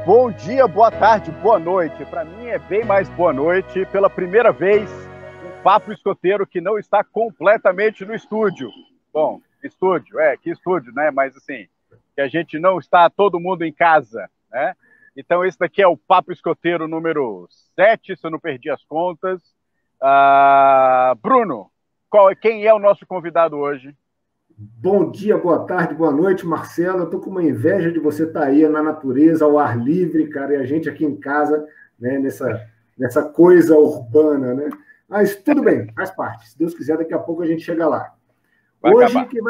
Bom dia, boa tarde, boa noite. Para mim é bem mais boa noite. Pela primeira vez, um papo escoteiro que não está completamente no estúdio. Bom, estúdio, que estúdio, né? Mas assim, que a gente não está todo mundo em casa, né? Então esse daqui é o Papo Escoteiro número 7, se eu não perdi as contas. Bruno, quem é o nosso convidado hoje? Bom dia, boa tarde, boa noite, Marcelo. Eu tô com uma inveja de você estar aí na natureza, ao ar livre, cara, e a gente aqui em casa, né, nessa coisa urbana, né? Mas tudo bem, faz parte. Se Deus quiser, daqui a pouco a gente chega lá. Hoje quem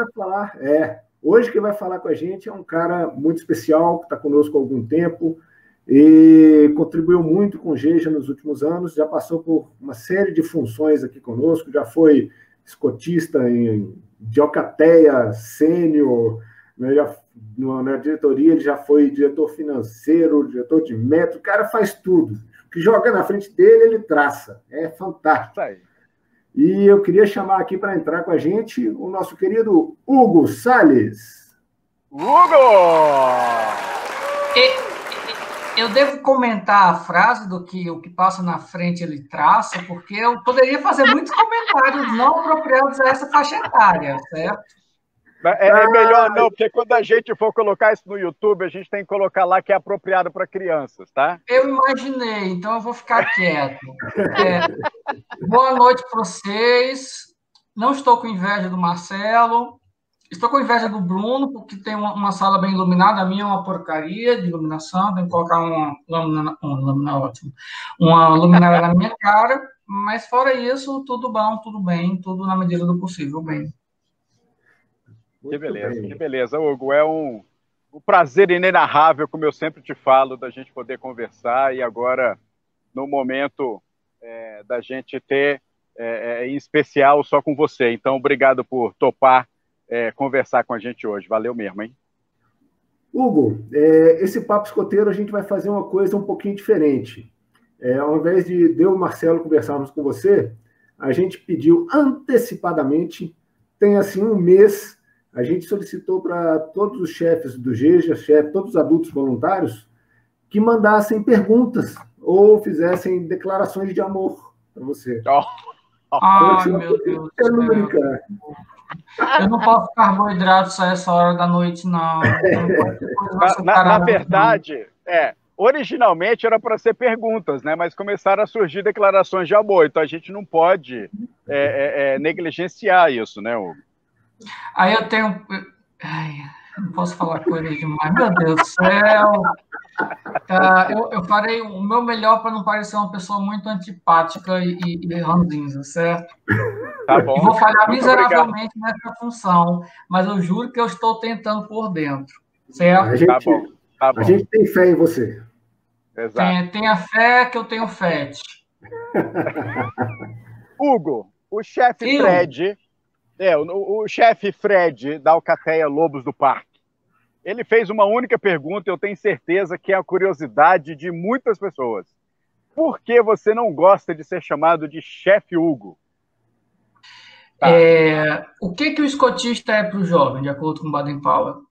vai falar com a gente é um cara muito especial, que está conosco há algum tempo e contribuiu muito com o Geja nos últimos anos, já passou por uma série de funções aqui conosco, já foi escotista de Alcateia sênior, né, na diretoria ele já foi diretor financeiro, diretor de metro, o cara faz tudo. O que joga na frente dele, ele traça. É fantástico. Aí. E eu queria chamar aqui para entrar com a gente o nosso querido Hugo Salles. Hugo! Eu devo comentar a frase do que o que passa na frente ele traça, porque eu poderia fazer muitos comentários não apropriados a essa faixa etária, certo? É melhor não, porque quando a gente for colocar isso no YouTube, a gente tem que colocar lá que é apropriado para crianças, tá? Eu imaginei, então eu vou ficar quieto. Boa noite para vocês. Não estou com inveja do Marcelo. Estou com inveja do Bruno, porque tem uma sala bem iluminada. A minha é uma porcaria de iluminação. Tem que colocar uma luminária na minha cara. Mas fora isso, tudo bom, tudo bem, tudo na medida do possível, bem. Que beleza, Hugo. É um prazer inenarrável, como eu sempre te falo, da gente poder conversar e agora, no momento da gente ter, em especial, só com você. Então, obrigado por topar conversar com a gente hoje. Valeu mesmo, hein? Hugo, esse Papo Escoteiro a gente vai fazer uma coisa um pouquinho diferente. Ao invés de eu e o Marcelo conversarmos com você, a gente pediu antecipadamente, tem assim um mês, a gente solicitou para todos os chefes do Geja, todos os adultos voluntários, que mandassem perguntas ou fizessem declarações de amor para você. Ai, meu Deus do céu. Eu não posso carboidratos a essa hora da noite, não. Na verdade, originalmente era para ser perguntas, né? Mas começaram a surgir declarações de amor, então a gente não pode negligenciar isso, né, Hugo? Aí eu tenho... não posso falar coisa demais. Meu Deus do céu! Eu farei o meu melhor para não parecer uma pessoa muito antipática e ranzinza, certo? Tá bom. E vou falhar miseravelmente nessa função, mas eu juro que eu estou tentando por dentro, certo? Tá bom. A gente tem fé em você. Exato. Tenha fé que eu tenho fé. Hugo, o chefe Fred... o chefe Fred da Alcateia Lobos do Parque, ele fez uma única pergunta, eu tenho certeza que é a curiosidade de muitas pessoas. Por que você não gosta de ser chamado de chefe Hugo? Tá. O que o escotista é para o jovem, de acordo com Baden-Powell?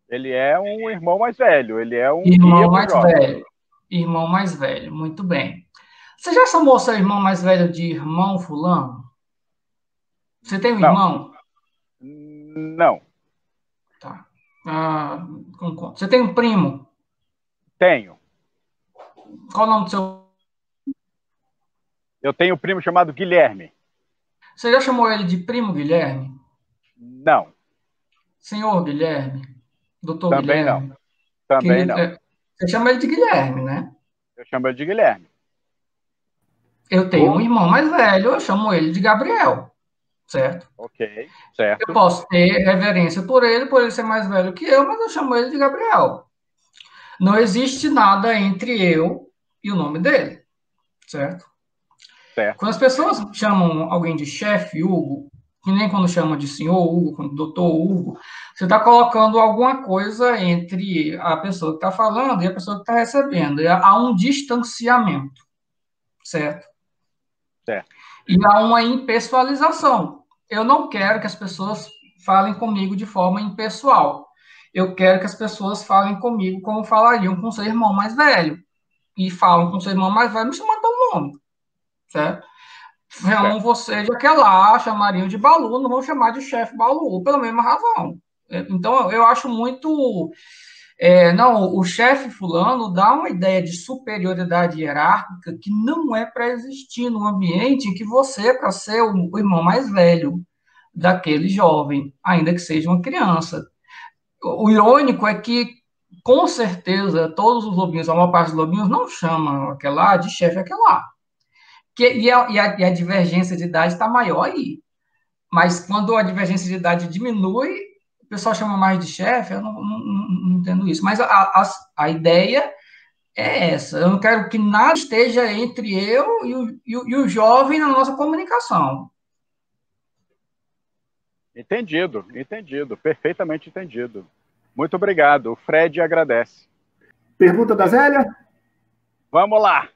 Ele é um irmão mais velho, ele é um irmão mais velho. Irmão mais velho, muito bem. Você já chamou seu irmão mais velho de irmão fulano? Você tem um irmão? Não. Tá. Você tem um primo? Tenho. Qual o nome do seu? Eu tenho um primo chamado Guilherme. Você já chamou ele de primo Guilherme? Não. Senhor Guilherme? Doutor Também Guilherme? Não. Também não. Você chama ele de Guilherme, né? Eu chamo ele de Guilherme. Eu tenho um irmão mais velho, eu chamo ele de Gabriel. Certo? Ok, certo. Eu posso ter reverência por ele ser mais velho que eu, mas eu chamo ele de Gabriel. Não existe nada entre eu e o nome dele. Certo? Certo. Quando as pessoas chamam alguém de chefe Hugo, que nem quando chamam de senhor Hugo, quando doutor Hugo, você está colocando alguma coisa entre a pessoa que está falando e a pessoa que está recebendo. E há um distanciamento. Certo? Certo. E há uma impessoalização. Eu não quero que as pessoas falem comigo de forma impessoal. eu quero que as pessoas falem comigo como falariam com seu irmão mais velho. E falam com seu irmão mais velho me chamando pelo nome, certo? Chamam você de aquela, chamariam de Balu, não vão chamar de chefe Balu, pela mesma razão. Então, eu acho muito... não, o chefe fulano dá uma ideia de superioridade hierárquica que não é para existir no ambiente em que você, para ser o irmão mais velho daquele jovem, ainda que seja uma criança. O irônico é que, com certeza, todos os lobinhos, a maior parte dos lobinhos, não chamam aquela de chefe aquela. E a divergência de idade está maior aí. Mas quando a divergência de idade diminui, o pessoal chama mais de chefe, eu não entendo isso. Mas a ideia é essa. Eu não quero que nada esteja entre eu e o jovem na nossa comunicação. Entendido, perfeitamente entendido. Muito obrigado. O Fred agradece. Pergunta da Zélia? Vamos lá.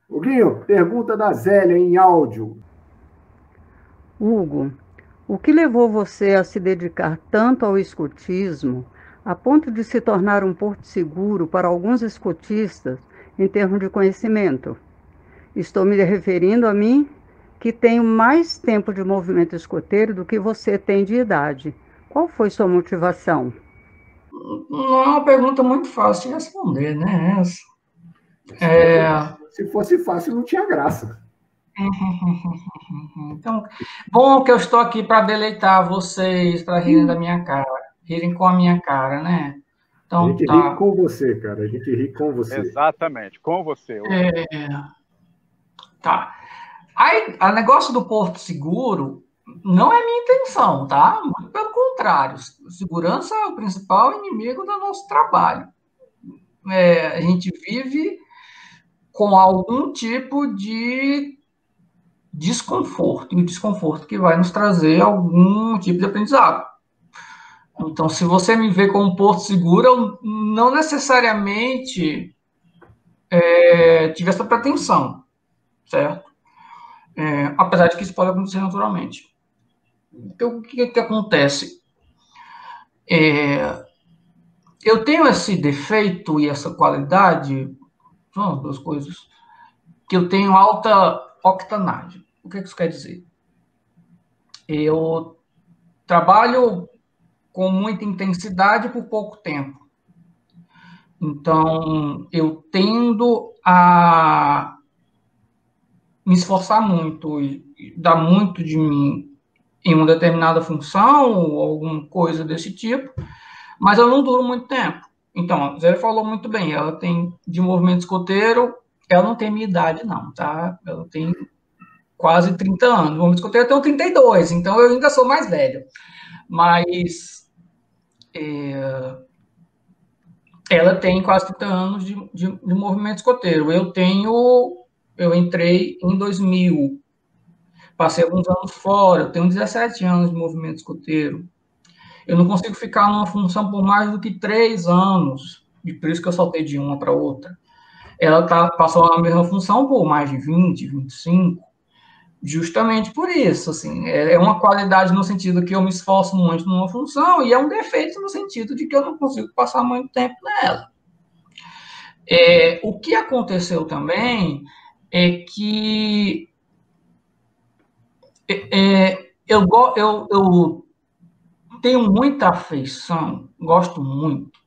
Huguinho, pergunta da Zélia em áudio. Hugo, o que levou você a se dedicar tanto ao escotismo, a ponto de se tornar um porto seguro para alguns escotistas em termos de conhecimento? Estou me referindo a mim, que tenho mais tempo de movimento escoteiro do que você tem de idade. Qual foi sua motivação? Não é uma pergunta muito fácil de responder, né? Se fosse fácil, não tinha graça. Então, bom que eu estou aqui para deleitar vocês, para rirem da minha cara, rirem com a minha cara, né? Então, a gente ri com você, cara. A gente ri com você. Exatamente, com você. Tá. Aí, o negócio do Porto Seguro não é minha intenção, tá? Muito pelo contrário. Segurança é o principal inimigo do nosso trabalho. A gente vive com algum tipo de desconforto, e o desconforto que vai nos trazer algum tipo de aprendizado. Então, se você me vê como Porto Seguro, eu não necessariamente tive essa pretensão, certo? Apesar de que isso pode acontecer naturalmente. Então, o que acontece? Eu tenho esse defeito e essa qualidade, são as duas coisas, que eu tenho alta octanagem. O que isso quer dizer? Eu trabalho com muita intensidade por pouco tempo. Então, eu tendo a me esforçar muito e dar muito de mim em uma determinada função ou alguma coisa desse tipo, mas eu não duro muito tempo. Então, a Zé falou muito bem, ela tem de movimento escoteiro, ela não tem minha idade não, tá? Ela tem quase 30 anos. No movimento escoteiro eu tenho 32, então eu ainda sou mais velho. Mas ela tem quase 30 anos de movimento escoteiro. Eu entrei em 2000, passei alguns anos fora, eu tenho 17 anos de movimento escoteiro. Eu não consigo ficar numa função por mais do que 3 anos, e por isso que eu saltei de uma para outra. Ela passou na mesma função por mais de 20, 25, justamente por isso. Assim, é uma qualidade no sentido que eu me esforço muito numa função, e é um defeito no sentido de que eu não consigo passar muito tempo nela. O que aconteceu também é que eu tenho muita afeição, gosto muito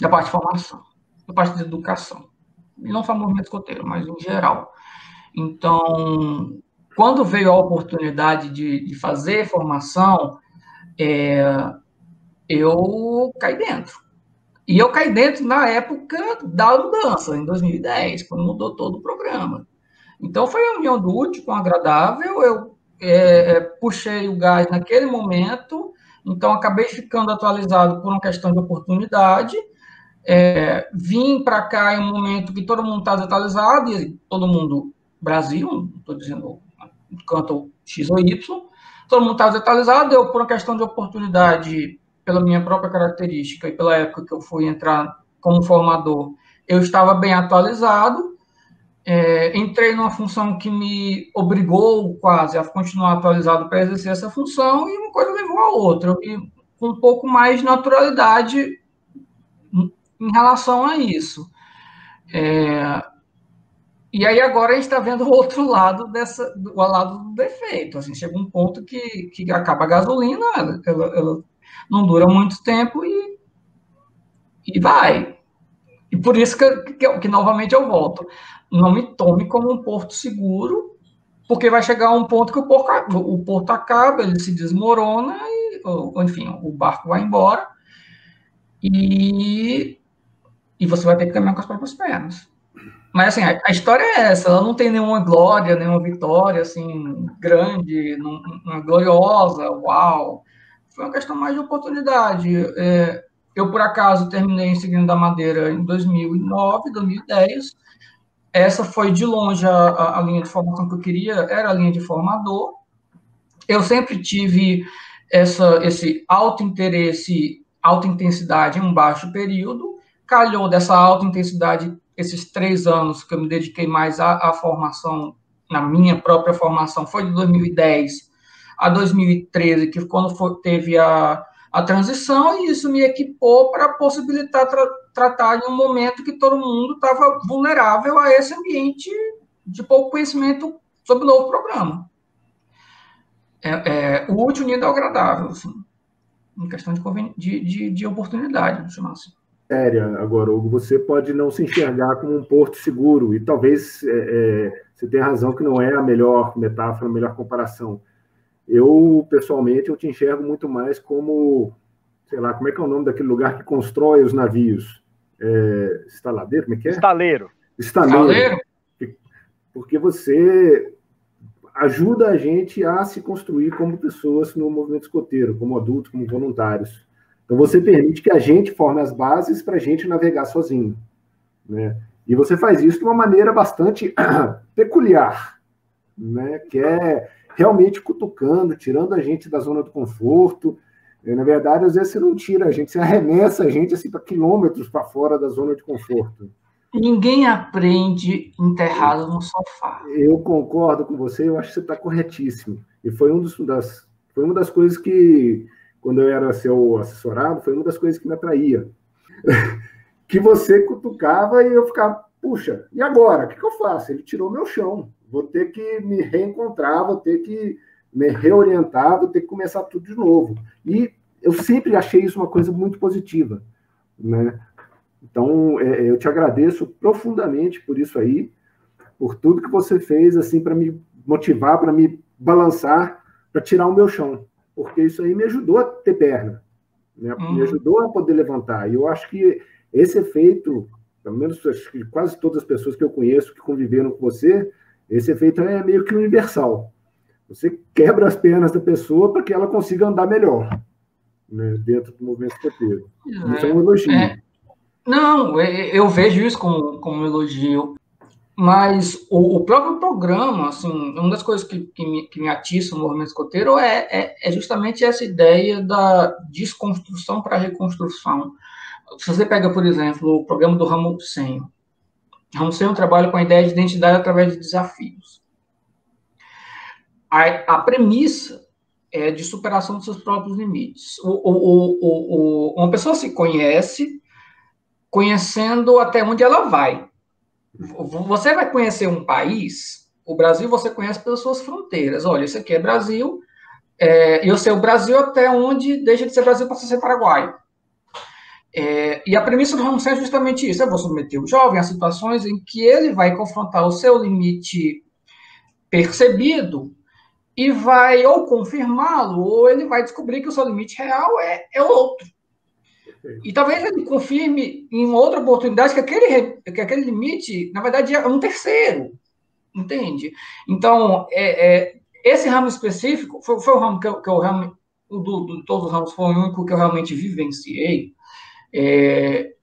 da parte de formação, da parte de educação. Não só movimento escoteiro, mas em geral. Então, quando veio a oportunidade de fazer formação, eu caí dentro. E eu caí dentro na época da mudança, em 2010, quando mudou todo o programa. Então, foi uma união do útil com o agradável, eu puxei o gás naquele momento, então acabei ficando atualizado por uma questão de oportunidade, vim para cá em um momento que todo mundo está desatualizado, e todo mundo, Brasil, não estou dizendo canto X ou Y, todo mundo está desatualizado, eu, por uma questão de oportunidade, pela minha própria característica e pela época que eu fui entrar como formador, eu estava bem atualizado, entrei numa função que me obrigou quase a continuar atualizado para exercer essa função, e uma coisa levou a outra. E com um pouco mais de naturalidade em relação a isso. E aí agora a gente está vendo o outro lado o lado do defeito. Assim, chega um ponto que acaba a gasolina, ela não dura muito tempo e vai. E por isso que novamente eu volto. Não me tome como um porto seguro, porque vai chegar um ponto que o porto acaba, ele se desmorona, enfim, o barco vai embora, e você vai ter que caminhar com as próprias pernas. Mas, assim, a história é essa, ela não tem nenhuma glória, nenhuma vitória, assim, grande, uma gloriosa, uau. Foi uma questão mais de oportunidade. Eu, por acaso, terminei em Seguindo da Madeira em 2009, 2010. Essa foi, de longe, a linha de formação que eu queria, era a linha de formador. Eu sempre tive esse alto interesse, alta intensidade em um baixo período. Calhou dessa alta intensidade esses 3 anos que eu me dediquei mais à formação, na minha própria formação, foi de 2010 a 2013, que quando teve a transição, e isso me equipou para possibilitar tratar de um momento que todo mundo estava vulnerável a esse ambiente de pouco conhecimento sobre o novo programa. O útil unido ao agradável, assim, em questão de oportunidade, vamos chamar assim. Séria. Agora, Hugo, você pode não se enxergar como um porto seguro, e talvez você tenha razão que não é a melhor metáfora, a melhor comparação. Eu, pessoalmente, eu te enxergo muito mais como, sei lá, como é que é o nome daquele lugar que constrói os navios? Estaladeiro, como é que é? Estaleiro. Estaleiro. Porque você ajuda a gente a se construir como pessoas no movimento escoteiro, como adultos, como voluntários. Então, você permite que a gente forme as bases para a gente navegar sozinho, né? E você faz isso de uma maneira bastante peculiar, né? Que é realmente cutucando, tirando a gente da zona do conforto. Na verdade, às vezes você não tira a gente, você arremessa a gente assim, para quilômetros para fora da zona de conforto. Ninguém aprende enterrado no sofá. Eu concordo com você, eu acho que você está corretíssimo. E foi uma das coisas que, quando eu era seu assessorado, foi uma das coisas que me atraía. Que você cutucava e eu ficava, puxa, e agora? O que eu faço? Ele tirou meu chão. Vou ter que me reencontrar, vou ter que me reorientar, vou ter que começar tudo de novo. E eu sempre achei isso uma coisa muito positiva, né? Então, eu te agradeço profundamente por isso aí, por tudo que você fez, assim, para me motivar, para me balançar, para tirar o meu chão. Porque isso aí me ajudou a ter perna, né? Me ajudou a poder levantar. E eu acho que esse efeito, pelo menos acho que quase todas as pessoas que eu conheço que conviveram com você, esse efeito é meio que universal. Você quebra as pernas da pessoa para que ela consiga andar melhor, né, dentro do movimento escoteiro. Isso é um elogio. Não, eu vejo isso como um elogio, mas o próprio programa, assim, uma das coisas que me atiça no movimento escoteiro é justamente essa ideia da desconstrução para a reconstrução. Se você pega, por exemplo, o programa do Ramon Senho. Ramon Senho trabalha com a ideia de identidade através de desafios. A premissa é de superação dos seus próprios limites. Uma pessoa se conhece conhecendo até onde ela vai. Você vai conhecer um país, o Brasil você conhece pelas suas fronteiras. Olha, isso aqui é Brasil, e eu sei o Brasil até onde deixa de ser Brasil para ser Paraguai. E a premissa do Ramon Senho é justamente isso: é você submeter o jovem a situações em que ele vai confrontar o seu limite percebido e vai ou confirmá-lo, ou ele vai descobrir que o seu limite real é outro. E talvez ele confirme em outra oportunidade que aquele limite, na verdade, é um terceiro, entende? Então, esse ramo específico foi o ramo que eu realmente, de todos os ramos, foi o único que eu realmente vivenciei, e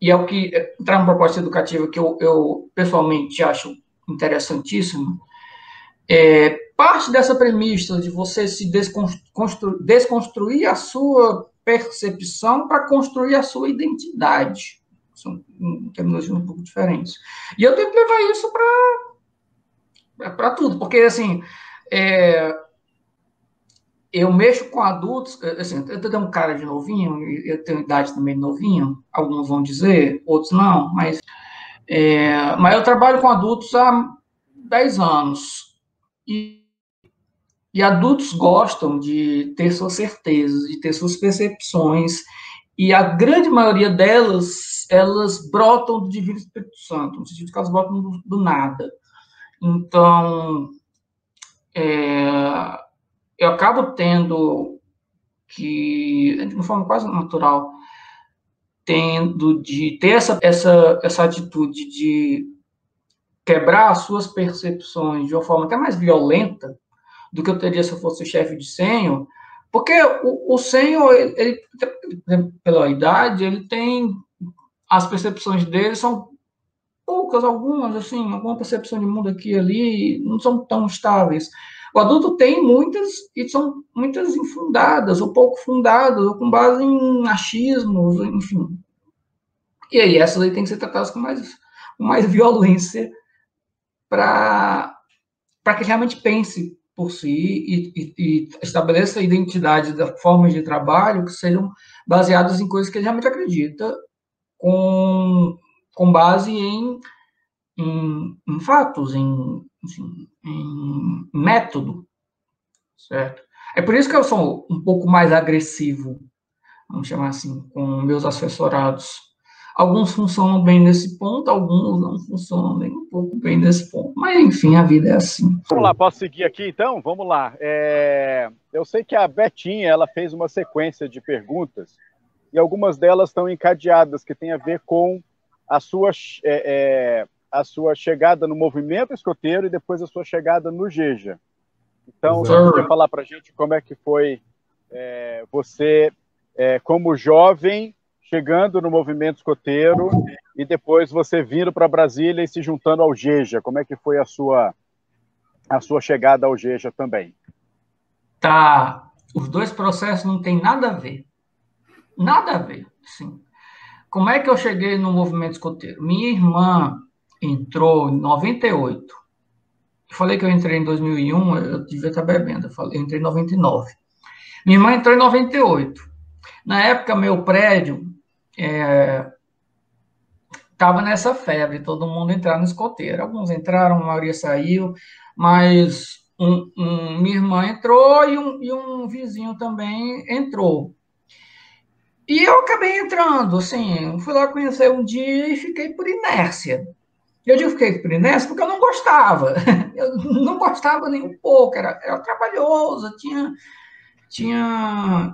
é o que traz uma proposta educativa que eu pessoalmente acho interessantíssima. Parte dessa premissa de você se desconstruir a sua percepção para construir a sua identidade. São terminologias um pouco diferentes. E eu tenho que levar isso para tudo, porque, assim, eu mexo com adultos, assim, eu tenho um cara de novinho, eu tenho idade também de novinho, alguns vão dizer, outros não, mas eu trabalho com adultos há 10 anos. E adultos gostam de ter suas certezas, de ter suas percepções, e a grande maioria delas, elas brotam do Divino Espírito Santo, no sentido que elas brotam do nada. Então, eu acabo tendo que, de uma forma quase natural, tendo de ter essa atitude de quebrar as suas percepções de uma forma até mais violenta do que eu teria se eu fosse chefe de senho, porque o senho, ele, pela idade, ele tem, as percepções dele são poucas, algumas, assim, alguma percepção de mundo aqui e ali, não são tão estáveis. O adulto tem muitas, e são muitas infundadas, ou pouco fundadas, ou com base em achismos, enfim. E aí, essas aí têm que ser tratadas com mais violência para que ele realmente pense por si e estabeleça a identidade das formas de trabalho que sejam baseadas em coisas que ele realmente acredita, com base em fatos, enfim, em método, certo? É por isso que eu sou um pouco mais agressivo, vamos chamar assim, com meus assessorados. Alguns funcionam bem nesse ponto, alguns não funcionam nem um pouco bem nesse ponto. Mas, enfim, a vida é assim. Vamos lá, posso seguir aqui, então? Vamos lá. Eu sei que a Betinha, ela fez uma sequência de perguntas, e algumas delas estão encadeadas, que tem a ver com a sua chegada no movimento escoteiro e depois a sua chegada no Geja. Então, você podia falar para a gente como é que foi você, como jovem, chegando no movimento escoteiro e depois você vindo para Brasília e se juntando ao Geja. Como é que foi a sua chegada ao Geja também? Tá. Os dois processos não têm nada a ver. Nada a ver, sim. Como é que eu cheguei no movimento escoteiro? Minha irmã entrou em 98. Eu falei que eu entrei em 2001, eu devia estar bebendo. Eu entrei em 99. Minha irmã entrou em 98. Na época, meu prédio estava nessa febre, todo mundo entrar no escoteiro. Alguns entraram, a maioria saiu, mas minha irmã entrou e um vizinho também entrou. E eu acabei entrando, assim, fui lá conhecer um dia e fiquei por inércia. Eu digo fiquei por inércia porque eu não gostava. Eu não gostava nem um pouco, era trabalhoso, tinha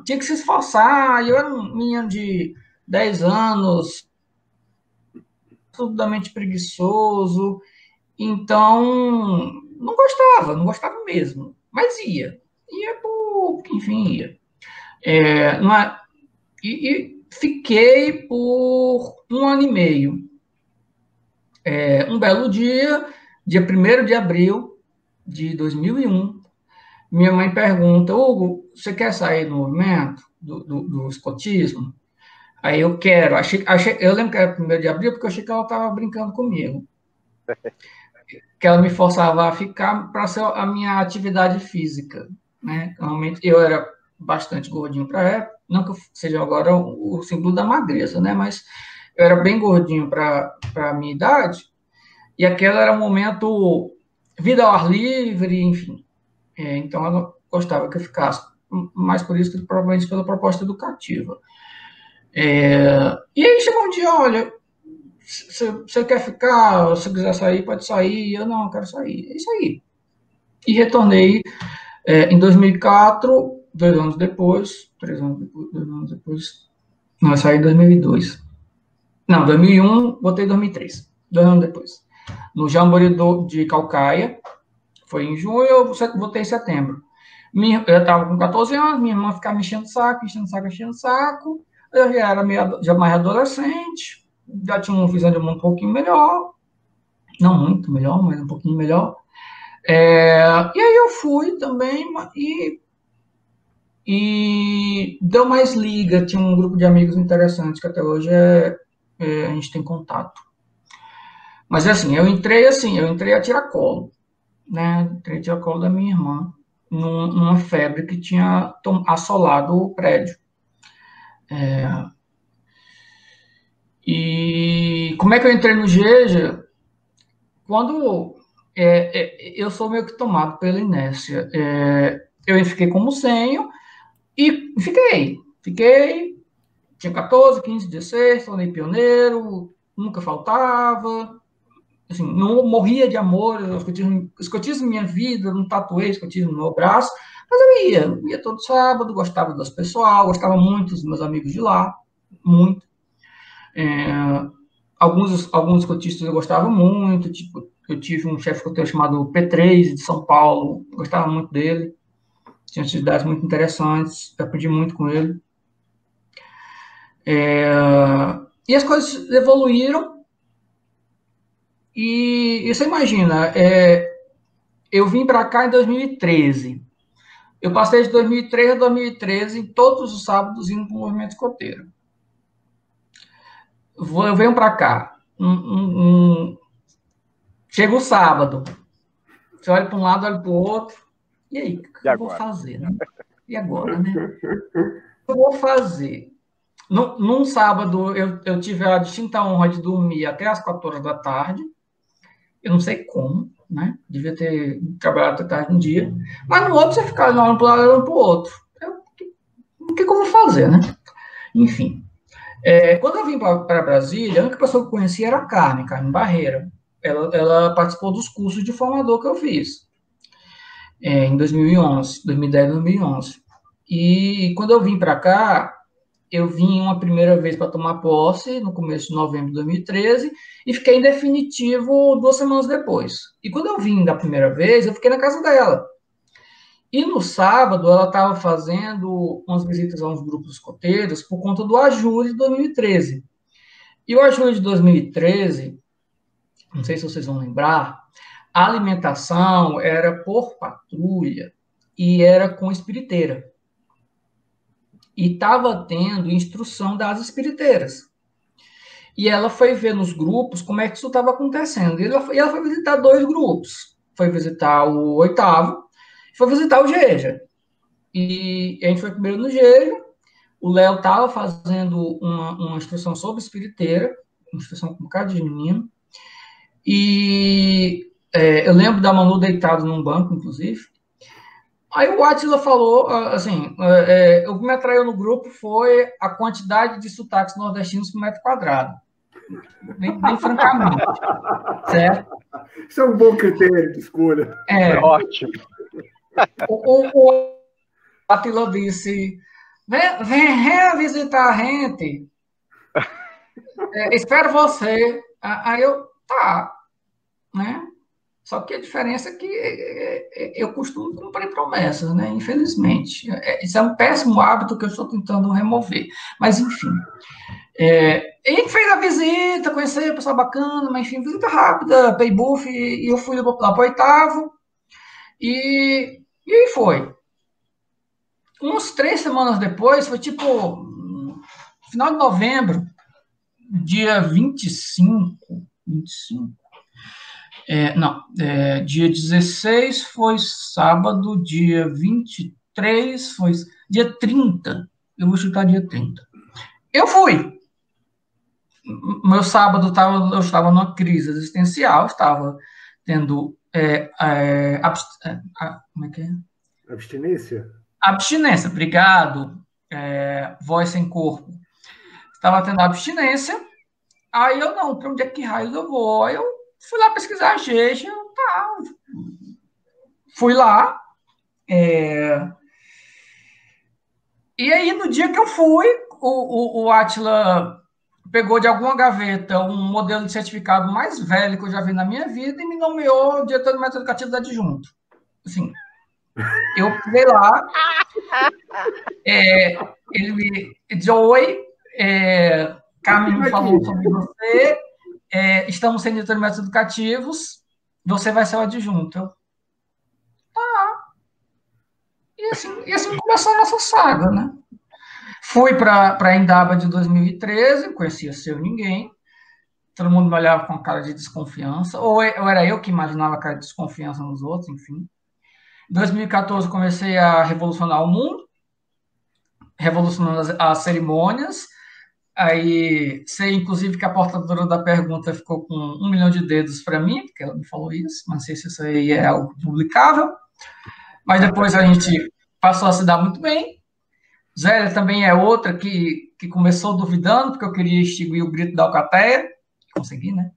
que se esforçar. Eu era um menino de 10 anos, absolutamente preguiçoso, então não gostava mesmo, mas ia enfim, ia. E fiquei por 1 ano e meio. Um belo dia 1º de abril de 2001, minha mãe pergunta: Hugo, você quer sair do movimento, do escotismo? Aí eu quero. Eu lembro que era 1º de abril porque eu achei que ela estava brincando comigo. Que ela me forçava a ficar para ser a minha atividade física. Né? Normalmente eu era bastante gordinho para época, não que eu seja agora o símbolo da magreza, né? Mas eu era bem gordinho para a minha idade, e aquele era um momento vida ao ar livre, enfim. Então ela gostava que eu ficasse, mais por isso que provavelmente pela proposta educativa. E aí chegou um dia: olha, se você quer ficar, se quiser sair, pode sair. Eu não quero sair. É isso aí. E retornei em 2004, 2 anos depois, 3 anos depois, 2 anos depois. Não, eu saí em 2002. Não, 2001, voltei em 2003. 2 anos depois. No Jamboree de Calcaia, foi em junho, eu voltei em setembro. Eu estava com 14 anos, minha irmã ficava me enchendo o saco. Eu já era já mais adolescente, já tinha uma visão de mundo um pouquinho melhor, não muito melhor, mas um pouquinho melhor. E aí eu fui também e deu mais liga, tinha um grupo de amigos interessantes que até hoje a gente tem contato. Mas assim, eu entrei a tiracolo, né? Entrei a tiracolo da minha irmã. numa febre que tinha assolado o prédio. E como é que eu entrei no Geja? Quando eu sou meio que tomado pela inércia. Eu fiquei como senho e fiquei, tinha 14, 15, 16, tornei pioneiro, nunca faltava, assim, não morria de amor, escotismo minha vida, não tatuei escotismo no meu braço, mas eu ia todo sábado, gostava das pessoal, gostava muito dos meus amigos de lá, muito. Alguns escotistas eu gostava muito, tipo, eu tive um chefe escoteiro chamado P3, de São Paulo, gostava muito dele, tinha atividades muito interessantes, eu aprendi muito com ele. E as coisas evoluíram, e você imagina, eu vim para cá em 2013, eu passei de 2003 a 2013 todos os sábados indo para o movimento escoteiro. Eu venho para cá, chega o sábado, você olha para um lado, olha para o outro, e aí, o que eu vou fazer, né? E agora, né? O que eu vou fazer? Num sábado, eu tive a distinta honra de dormir até as 4 horas da tarde, eu não sei como, né? Devia ter trabalhado até tarde um dia, mas no outro você ficava olhando para um lado, olhando para o outro. O que eu vou fazer, né? Enfim. Quando eu vim para Brasília, a única pessoa que eu conhecia era a Carmen Barreira. Ela participou dos cursos de formador que eu fiz em 2011, 2010, 2011. E quando eu vim para cá, eu vim uma primeira vez para tomar posse, no começo de novembro de 2013, e fiquei em definitivo 2 semanas depois. E quando eu vim da primeira vez, eu fiquei na casa dela. E no sábado, ela estava fazendo umas visitas a uns grupos escoteiros por conta do Ajure de 2013. E o Ajure de 2013, não sei se vocês vão lembrar, a alimentação era por patrulha e era com espiriteiras. E estava tendo instrução das espiriteiras. E ela foi ver nos grupos como é que isso estava acontecendo. E ela foi visitar 2 grupos. Foi visitar o 8º, foi visitar o Geja. E a gente foi primeiro no Geja. O Léo estava fazendo uma instrução sobre espiriteira, uma instrução com um bocado de menino. E eu lembro da Manu deitado num banco, inclusive. Aí o Átila falou, assim, o que me atraiu no grupo foi a quantidade de sotaques nordestinos por metro quadrado. Bem francamente. Certo? Isso é um bom critério de escolha. Ótimo. O Átila disse, vem visitar a gente. Espero você. Aí eu, tá, né? Só que a diferença é que eu costumo cumprir promessas, né? Infelizmente. Isso é um péssimo hábito que eu estou tentando remover. Mas, enfim. A gente fez a visita, conheceu, pessoal bacana, mas, enfim, visita rápida, pay buff, e eu fui lá para o 8º, e aí foi. Uns 3 semanas depois, foi tipo, final de novembro, dia 25, dia 16 foi sábado, dia 23 foi dia 30, eu vou chutar dia 30. Eu fui. Meu sábado eu estava numa crise existencial, estava tendo como é que é? Abstinência? Abstinência, obrigado. Voz sem corpo. Estava tendo abstinência, aí eu não, para onde é que raios eu vou? Aí eu fui lá pesquisar a Geja, tá. Fui lá. E aí, no dia que eu fui, o Átila pegou de alguma gaveta um modelo de certificado mais velho que eu já vi na minha vida e me nomeou diretor do método educativo da adjunto. Assim, eu fui lá, ele me disse, oi, Carmen falou sobre você, estamos sendo diretor de métodos educativos, você vai ser o adjunto. Eu, tá. E assim começou a nossa saga, né? Fui para a Indaba de 2013, conhecia Seu Ninguém, todo mundo me olhava com cara de desconfiança, ou era eu que imaginava cara de desconfiança nos outros, enfim. Em 2014, comecei a revolucionar o mundo, revolucionando as cerimônias. Aí, sei, inclusive, que a portadora da pergunta ficou com 1 milhão de dedos para mim, porque ela me falou isso, não sei se isso aí é algo publicável. Mas depois a gente passou a se dar muito bem. Zélia também é outra que começou duvidando, porque eu queria extinguir o grito da alcateia. Consegui, né?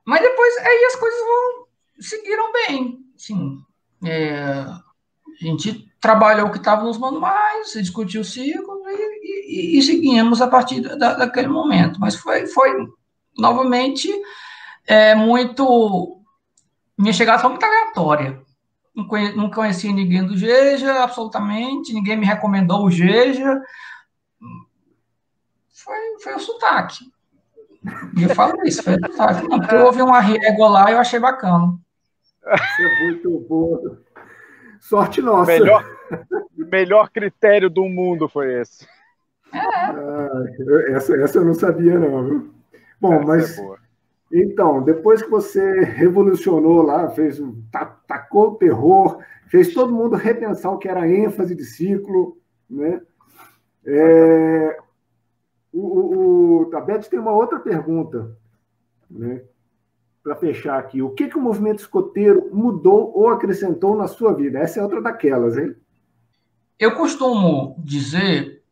Mas depois aí as coisas seguiram bem. Assim, a gente trabalhou o que estava nos manuais, discutiu o ciclo e seguimos a partir daquele momento. Mas foi novamente, muito... Minha chegada foi muito aleatória. Não conhecia ninguém do Geja, absolutamente, ninguém me recomendou o Geja. Foi o sotaque. E eu falo isso, foi o sotaque. Não, porque eu ouvi uma régua lá e eu achei bacana. Isso é muito bom. Sorte nossa. Melhor critério do mundo foi esse. Essa eu não sabia, não, viu? Bom, mas... Então, depois que você revolucionou lá, tacou o terror, fez todo mundo repensar o que era ênfase de ciclo, né? A Beth tem uma outra pergunta, né? Para fechar aqui. O que o movimento escoteiro mudou ou acrescentou na sua vida? Essa é outra daquelas, hein? Eu costumo dizer,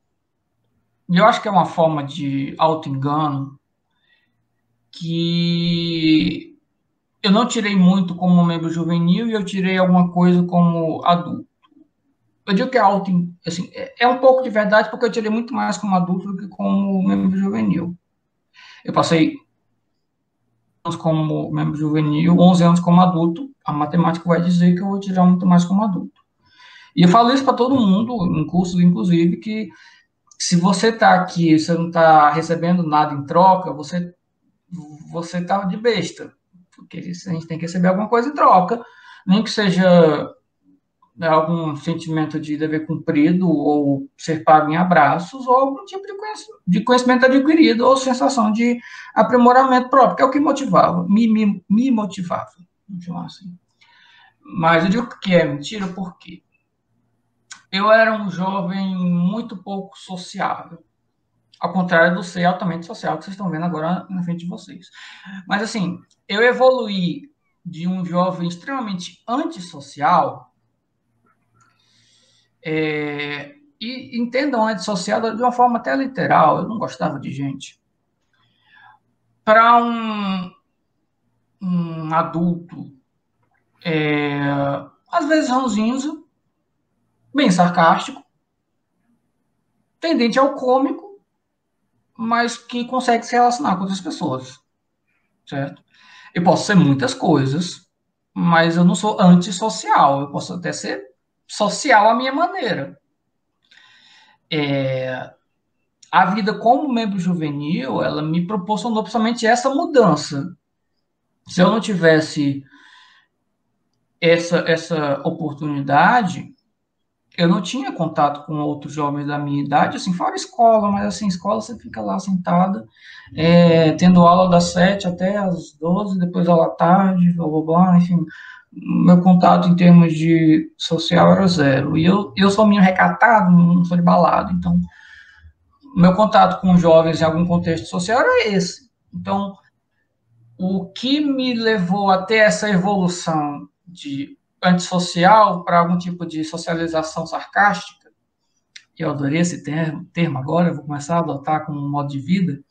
e eu acho que é uma forma de auto-engano, que eu não tirei muito como membro juvenil e eu tirei alguma coisa como adulto. Eu digo que assim, é um pouco de verdade, porque eu tirei muito mais como adulto do que como membro juvenil. Eu passei anos como membro juvenil, 11 anos como adulto. A matemática vai dizer que eu vou tirar muito mais como adulto. E eu falo isso para todo mundo, em cursos, inclusive, que se você está aqui, você não está recebendo nada em troca, você está de besta. Porque a gente tem que receber alguma coisa em troca, nem que seja algum sentimento de dever cumprido, ou ser pago em abraços, ou algum tipo de conhecimento adquirido, ou sensação de aprimoramento próprio, que é o que motivava, me motivava, vamos chamar assim. Mas eu digo que é mentira, por quê? Eu era um jovem muito pouco sociável, ao contrário do ser altamente social que vocês estão vendo agora na frente de vocês. Mas, assim, eu evoluí de um jovem extremamente antissocial, e entendam antissocial de uma forma até literal, eu não gostava de gente, para um adulto, às vezes ranzinza, bem sarcástico, tendente ao cômico, mas que consegue se relacionar com outras pessoas, certo? Eu posso ser muitas coisas, mas eu não sou antissocial, eu posso até ser social à minha maneira. A vida como membro juvenil, ela me proporcionou principalmente essa mudança. Se eu não tivesse essa oportunidade, eu não tinha contato com outros jovens da minha idade, assim, fora escola, mas assim, escola você fica lá sentada, tendo aula das 7 até as 12, depois aula à tarde, blá, blá, blá, enfim, meu contato em termos de social era zero. E eu sou meio recatado, não sou de balada, então meu contato com jovens em algum contexto social era esse. Então, o que me levou a ter essa evolução de antissocial para algum tipo de socialização sarcástica, eu adorei esse termo agora, eu vou começar a adotar como um modo de vida,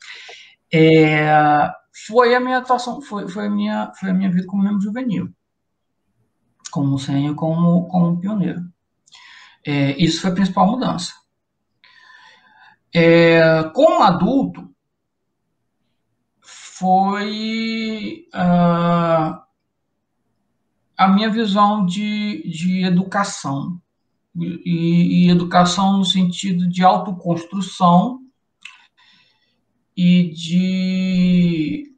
foi a minha atuação, foi a minha vida como membro juvenil, como sênior, como pioneiro. Isso foi a principal mudança. Como adulto, foi a minha visão de educação, e educação no sentido de autoconstrução e de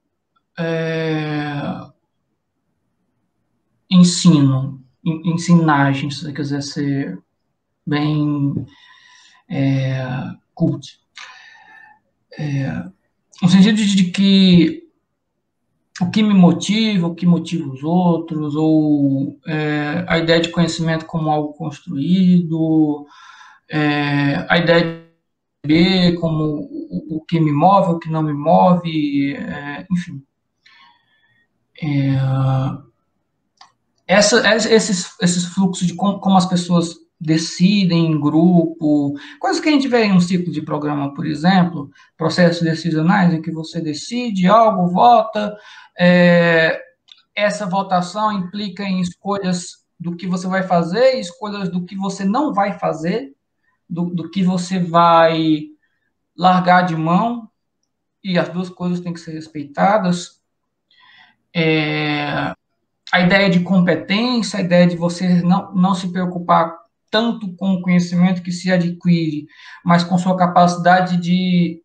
ensino, ensinagem, se você quiser ser bem cult. No sentido de que o que me motiva, o que motiva os outros, ou a ideia de conhecimento como algo construído, a ideia de ver como o que me move, o que não me move, enfim. Esses fluxos de como as pessoas decidem em grupo, coisas que a gente vê em um ciclo de programa, por exemplo, processos decisionais em que você decide algo, vota, essa votação implica em escolhas do que você vai fazer, escolhas do que você não vai fazer, do que você vai largar de mão, e as duas coisas têm que ser respeitadas. A ideia de competência, a ideia de você não se preocupar tanto com o conhecimento que se adquire, mas com sua capacidade de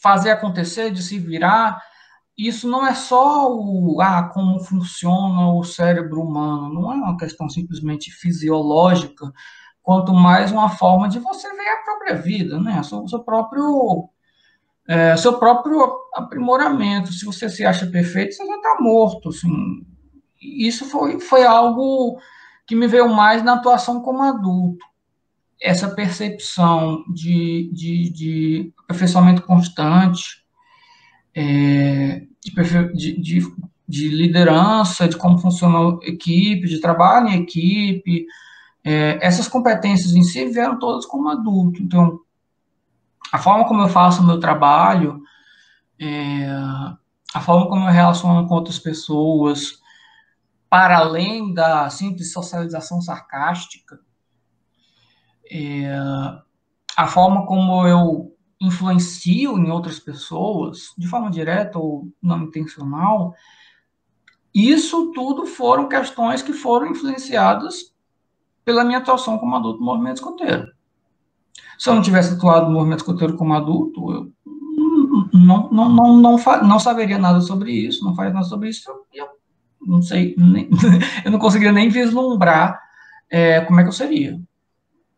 fazer acontecer, de se virar. Isso não é só como funciona o cérebro humano, não é uma questão simplesmente fisiológica, quanto mais uma forma de você ver a própria vida, né? Seu próprio aprimoramento. Se você se acha perfeito, você já está morto. Assim. Isso foi algo que me veio mais na atuação como adulto. Essa percepção de aperfeiçoamento constante, de liderança, de como funciona a equipe, de trabalho em equipe. Essas competências em si vieram todas como adulto. Então, a forma como eu faço o meu trabalho, a forma como eu relaciono com outras pessoas, para além da simples socialização sarcástica, a forma como eu influencio em outras pessoas, de forma direta ou não intencional, isso tudo foram questões que foram influenciadas pela minha atuação como adulto no movimento escoteiro. Se eu não tivesse atuado no movimento escoteiro como adulto, eu não saberia nada sobre isso, não faria nada sobre isso, eu não sei, eu não conseguiria nem vislumbrar como é que eu seria.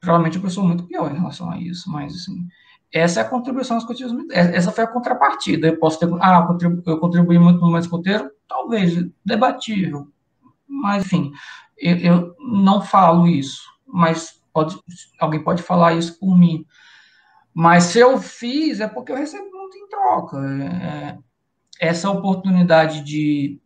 Provavelmente eu sou muito pior em relação a isso, mas assim, essa é a contribuição ao escotismo. Essa foi a contrapartida. Eu posso ter, eu contribuí muito no movimento escoteiro, talvez, debatível, mas enfim, eu não falo isso, mas alguém pode falar isso por mim. Mas se eu fiz, é porque eu recebo muito em troca. Essa oportunidade de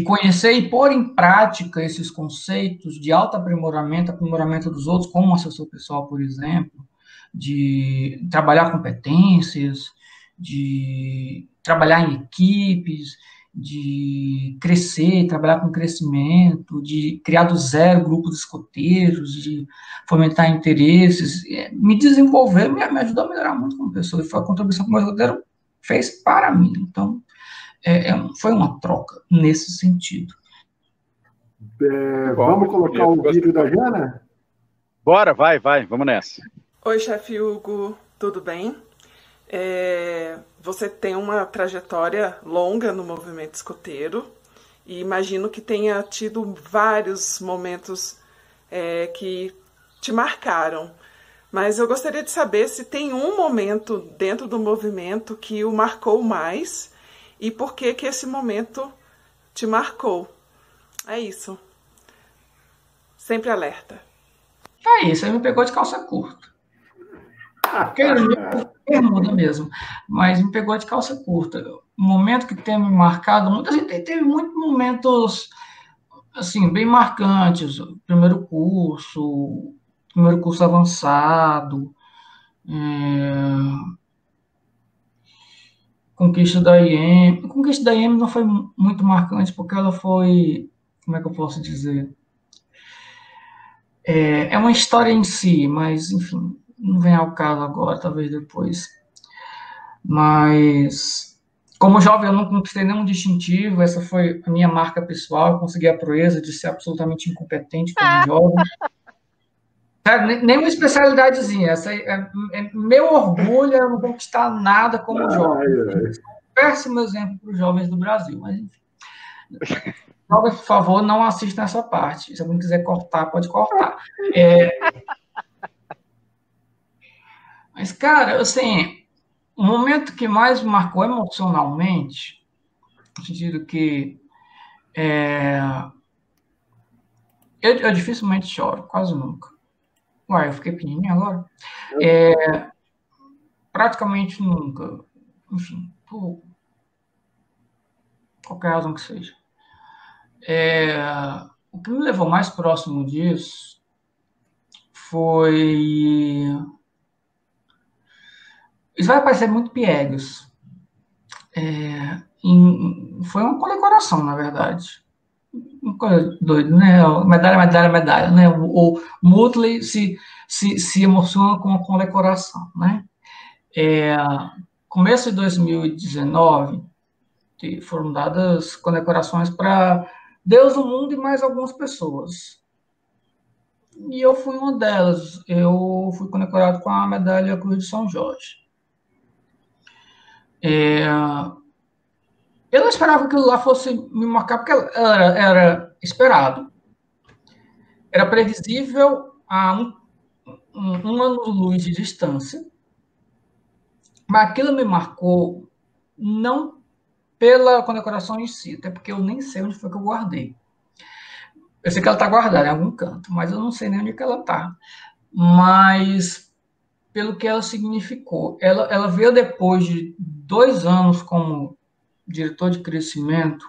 conhecer e pôr em prática esses conceitos de autoaprimoramento, aprimoramento dos outros, como assessor pessoal, por exemplo, de trabalhar competências, de trabalhar em equipes, de crescer, trabalhar com crescimento, de criar do zero grupos escoteiros, de fomentar interesses, me desenvolver, me ajudou a melhorar muito como pessoa, e foi a contribuição que o meu escoteiro fez para mim. Então, foi uma troca nesse sentido. Vamos colocar o vídeo da Jana? Bora, vai, vamos nessa. Oi, chefe Hugo, tudo bem? Você tem uma trajetória longa no movimento escoteiro e imagino que tenha tido vários momentos que te marcaram. Mas eu gostaria de saber se tem um momento dentro do movimento que o marcou mais e por que esse momento te marcou. É isso. Sempre alerta. Isso aí me pegou de calça curta. Muda mesmo. Mas me pegou de calça curta. O momento que tem me marcado, muita gente teve muitos momentos assim, bem marcantes. Primeiro curso avançado, Conquista da IEM. A conquista da IEM não foi muito marcante, porque ela foi, como é que eu posso dizer? É uma história em si, mas, enfim, não vem ao caso agora, talvez depois. Mas, como jovem, eu não conquistei nenhum distintivo, essa foi a minha marca pessoal, eu consegui a proeza de ser absolutamente incompetente como jovem. Nem uma especialidadezinha, essa é meu orgulho, eu não conquistar nada como jovem. Péssimo exemplo para os jovens do Brasil, mas enfim. Jovens, por favor, não assistam essa parte. Se alguém quiser cortar, pode cortar. Mas, cara, assim, o momento que mais me marcou emocionalmente, no sentido que eu dificilmente choro, quase nunca. Uai, eu fiquei pequenininho agora? Praticamente nunca. Enfim, por qualquer razão que seja. O que me levou mais próximo disso foi... Isso vai parecer muito piegas. Foi uma condecoração, na verdade. Uma coisa doida, né? Medalha, né? O Motley se emociona com a condecoração, né? Começo de 2019, foram dadas condecorações para Deus, o mundo e mais algumas pessoas. E eu fui uma delas. Eu fui condecorado com a medalha Cruz de São Jorge. Eu não esperava que aquilo lá fosse me marcar, porque era esperado. Era previsível a um ano-luz de distância. Mas aquilo me marcou não pela condecoração em si, até porque eu nem sei onde foi que eu guardei. Eu sei que ela está guardada em algum canto, mas eu não sei nem onde que ela está. Mas pelo que ela significou. Ela veio depois de 2 anos como diretor de crescimento,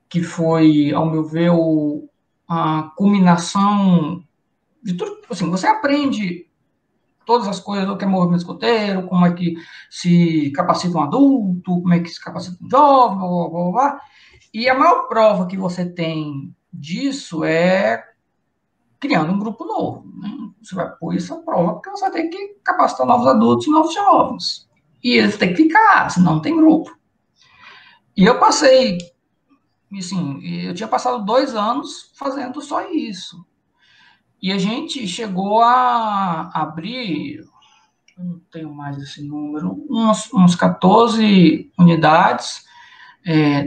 que foi, ao meu ver, a culminação de tudo. Assim, você aprende todas as coisas do que é movimento escoteiro, como é que se capacita um adulto, como é que se capacita um jovem, blá, blá, blá, blá. E a maior prova que você tem disso é criando um grupo novo, né? Você vai pôr isso à prova, porque você tem que capacitar novos adultos e novos jovens. E eles têm que ficar, senão não tem grupo. E eu passei, assim, eu tinha passado 2 anos fazendo só isso. E a gente chegou a abrir, eu não tenho mais esse número, uns 14 unidades.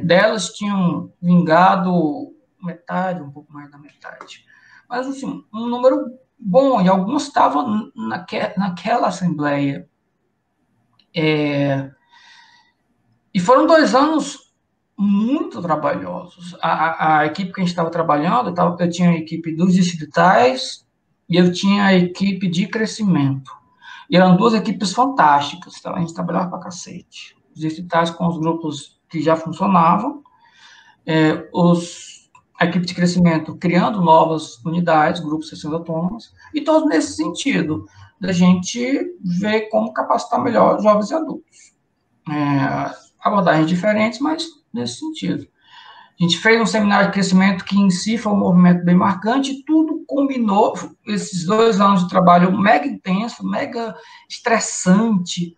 Delas tinham vingado metade, um pouco mais da metade. Mas, assim, um número bom, e alguns estavam naquela assembleia. E foram 2 anos muito trabalhosos. A equipe que a gente estava trabalhando, eu tinha a equipe dos distritais e eu tinha a equipe de crescimento. E eram 2 equipes fantásticas, então a gente trabalhava pra cacete. Os distritais com os grupos que já funcionavam, a equipe de crescimento criando novas unidades, grupos de sessões autônomas, e todos nesse sentido, da gente ver como capacitar melhor jovens e adultos. Abordagens diferentes, mas nesse sentido. A gente fez um seminário de crescimento que em si foi um movimento bem marcante, e tudo combinou, esses 2 anos de trabalho mega intenso, mega estressante,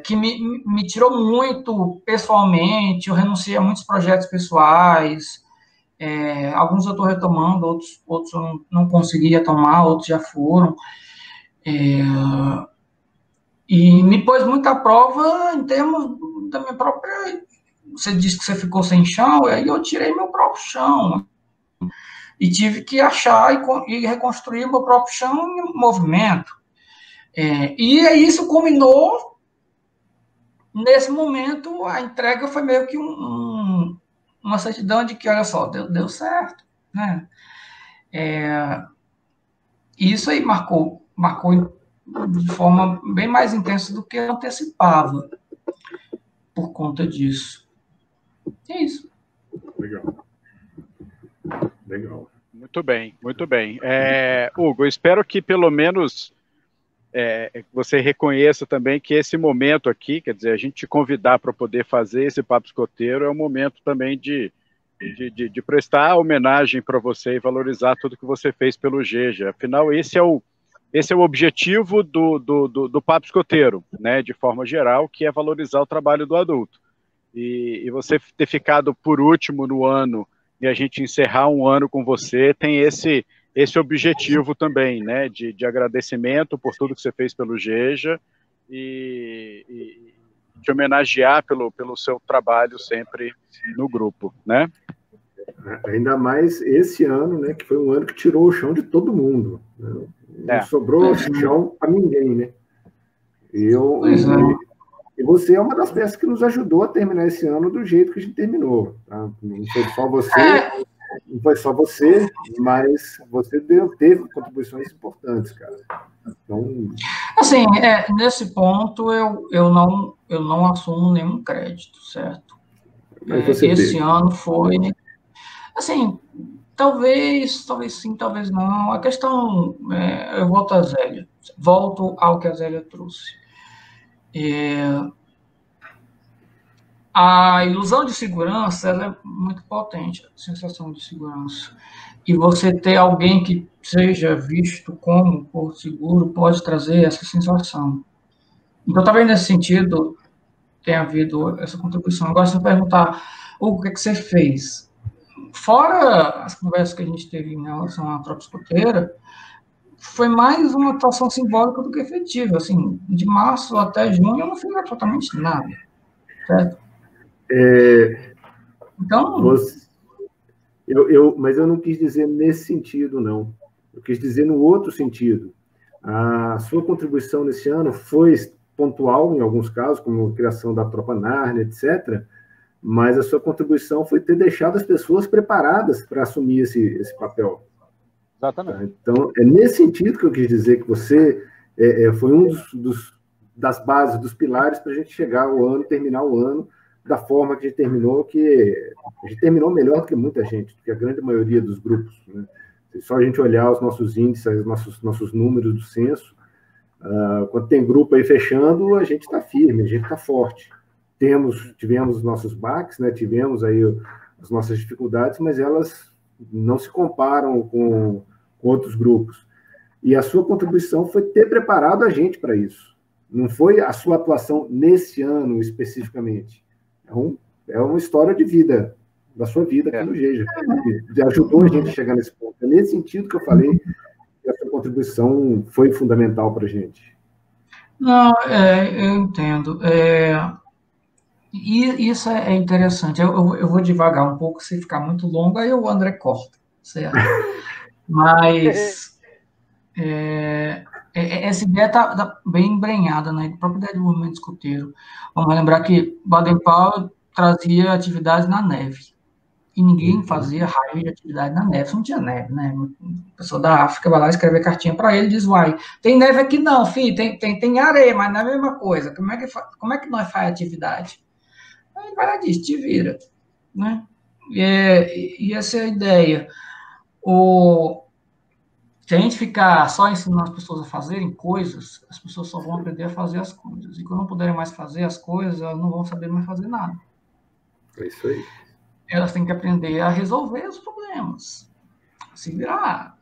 que me tirou muito pessoalmente. Eu renunciei a muitos projetos pessoais, alguns eu estou retomando, outros eu não conseguia tomar, outros já foram. E me pôs muita prova em termos da minha própria... Você disse que você ficou sem chão, aí eu tirei meu próprio chão. E tive que achar e reconstruir meu próprio chão em movimento. E isso culminou, nesse momento, a entrega foi meio que uma certidão de que, olha só, deu certo, né? E isso aí marcou de forma bem mais intensa do que eu antecipava por conta disso. É isso. Legal. Muito bem, muito bem. Hugo, eu espero que pelo menos você reconheça também que esse momento aqui, quer dizer, a gente te convidar para poder fazer esse Papo Escoteiro é um momento também de prestar homenagem para você e valorizar tudo que você fez pelo GEJA. Afinal, esse é o objetivo do Papo Escoteiro, né, de forma geral, que é valorizar o trabalho do adulto. E você ter ficado por último no ano e a gente encerrar um ano com você tem esse objetivo também, né, de agradecimento por tudo que você fez pelo GEJA e de homenagear pelo seu trabalho sempre no grupo, né? Ainda mais esse ano, né, que foi um ano que tirou o chão de todo mundo, né? Não sobrou chão para ninguém, né? E você é uma das peças que nos ajudou a terminar esse ano do jeito que a gente terminou. Tá? Não foi só você, mas você teve contribuições importantes, cara. Então... Assim, nesse ponto eu não assumo nenhum crédito, certo? Esse ano foi... Assim, talvez sim, talvez não. A questão, eu volto ao que a Zélia trouxe. A ilusão de segurança, ela é muito potente, a sensação de segurança. E você ter alguém que seja visto como porto seguro pode trazer essa sensação. Então, talvez nesse sentido tenha havido essa contribuição. Agora, se eu perguntar, o que é que você fez? Fora as conversas que a gente teve em relação à tropa escoteira, foi mais uma atuação simbólica do que efetiva. Assim, de março até junho eu não fiz absolutamente nada, certo? Então... Mas eu não quis dizer nesse sentido, não. Eu quis dizer no outro sentido. A sua contribuição nesse ano foi pontual, em alguns casos, como a criação da Tropa Narnia, etc., mas a sua contribuição foi ter deixado as pessoas preparadas para assumir esse papel. Exatamente. Então, é nesse sentido que eu quis dizer que você foi um das bases, dos pilares para a gente chegar ao ano, terminar o ano da forma que a gente terminou, que a gente terminou melhor do que muita gente, do que a grande maioria dos grupos. Né? Se só a gente olhar os nossos índices, os nossos números do censo, quando tem grupo aí fechando, a gente está firme, a gente está forte. Tivemos os nossos baques, né? Tivemos aí as nossas dificuldades, mas elas não se comparam com outros grupos. E a sua contribuição foi ter preparado a gente para isso. Não foi a sua atuação nesse ano especificamente. É uma história de vida, da sua vida aqui no GEJA, que ajudou a gente a chegar nesse ponto. É nesse sentido que eu falei que a sua contribuição foi fundamental para a gente. Não, eu entendo. E isso é interessante. Eu vou devagar um pouco, se ficar muito longo, aí o André corta, certo? Mas essa ideia está bem embrenhada, né? A própria ideia do movimento escoteiro. Vamos lembrar que Baden-Powell trazia atividades na neve. E ninguém fazia raio de atividade na neve. Não tinha neve, né? A pessoa da África vai lá escrever cartinha para ele e diz, uai, tem neve aqui não, filho, tem areia, mas não é a mesma coisa. Como é que nós faz atividade? Aí vai lá e diz, te vira. Né? E essa é a ideia. Se a gente ficar só ensinando as pessoas a fazerem coisas, as pessoas só vão aprender a fazer as coisas. E quando não puderem mais fazer as coisas, elas não vão saber mais fazer nada. É isso aí. Elas têm que aprender a resolver os problemas, se virar,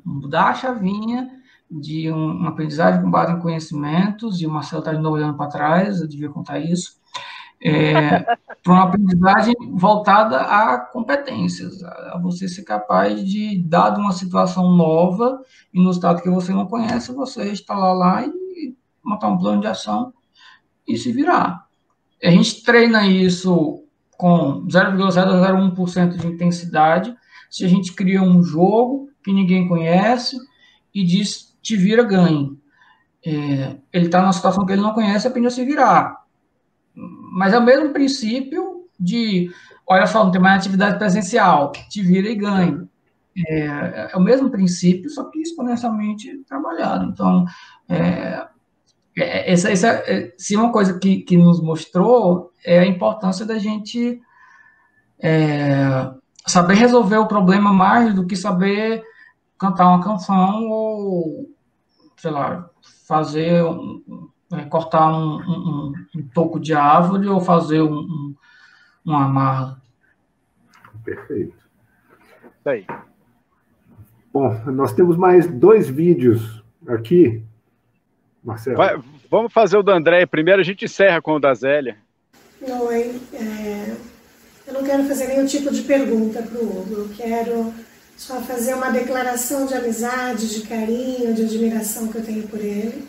mudar a chavinha de uma aprendizagem com base em conhecimentos, e o Marcelo está de novo olhando para trás, eu devia contar isso, para uma aprendizagem voltada a competências, a você ser capaz de, dado uma situação nova, e no estado que você não conhece, você instalar lá e montar um plano de ação e se virar. A gente treina isso com 0,001% de intensidade, se a gente cria um jogo que ninguém conhece e diz, te vira, ganhe. Ele está numa situação que ele não conhece, aprende a se virar. Mas é o mesmo princípio de, olha só, não tem mais atividade presencial, te vira e ganhe. É o mesmo princípio, só que exponencialmente trabalhado. Então, se uma coisa que nos mostrou é a importância da gente saber resolver o problema mais do que saber cantar uma canção ou, sei lá, fazer cortar um toco de árvore ou fazer uma amarra. Perfeito. Isso aí. Bom, nós temos mais 2 vídeos aqui. Marcelo. Vamos fazer o do André primeiro, a gente encerra com o da Zélia. Oi, eu não quero fazer nenhum tipo de pergunta para o Hugo, eu quero só fazer uma declaração de amizade, de carinho, de admiração que eu tenho por ele.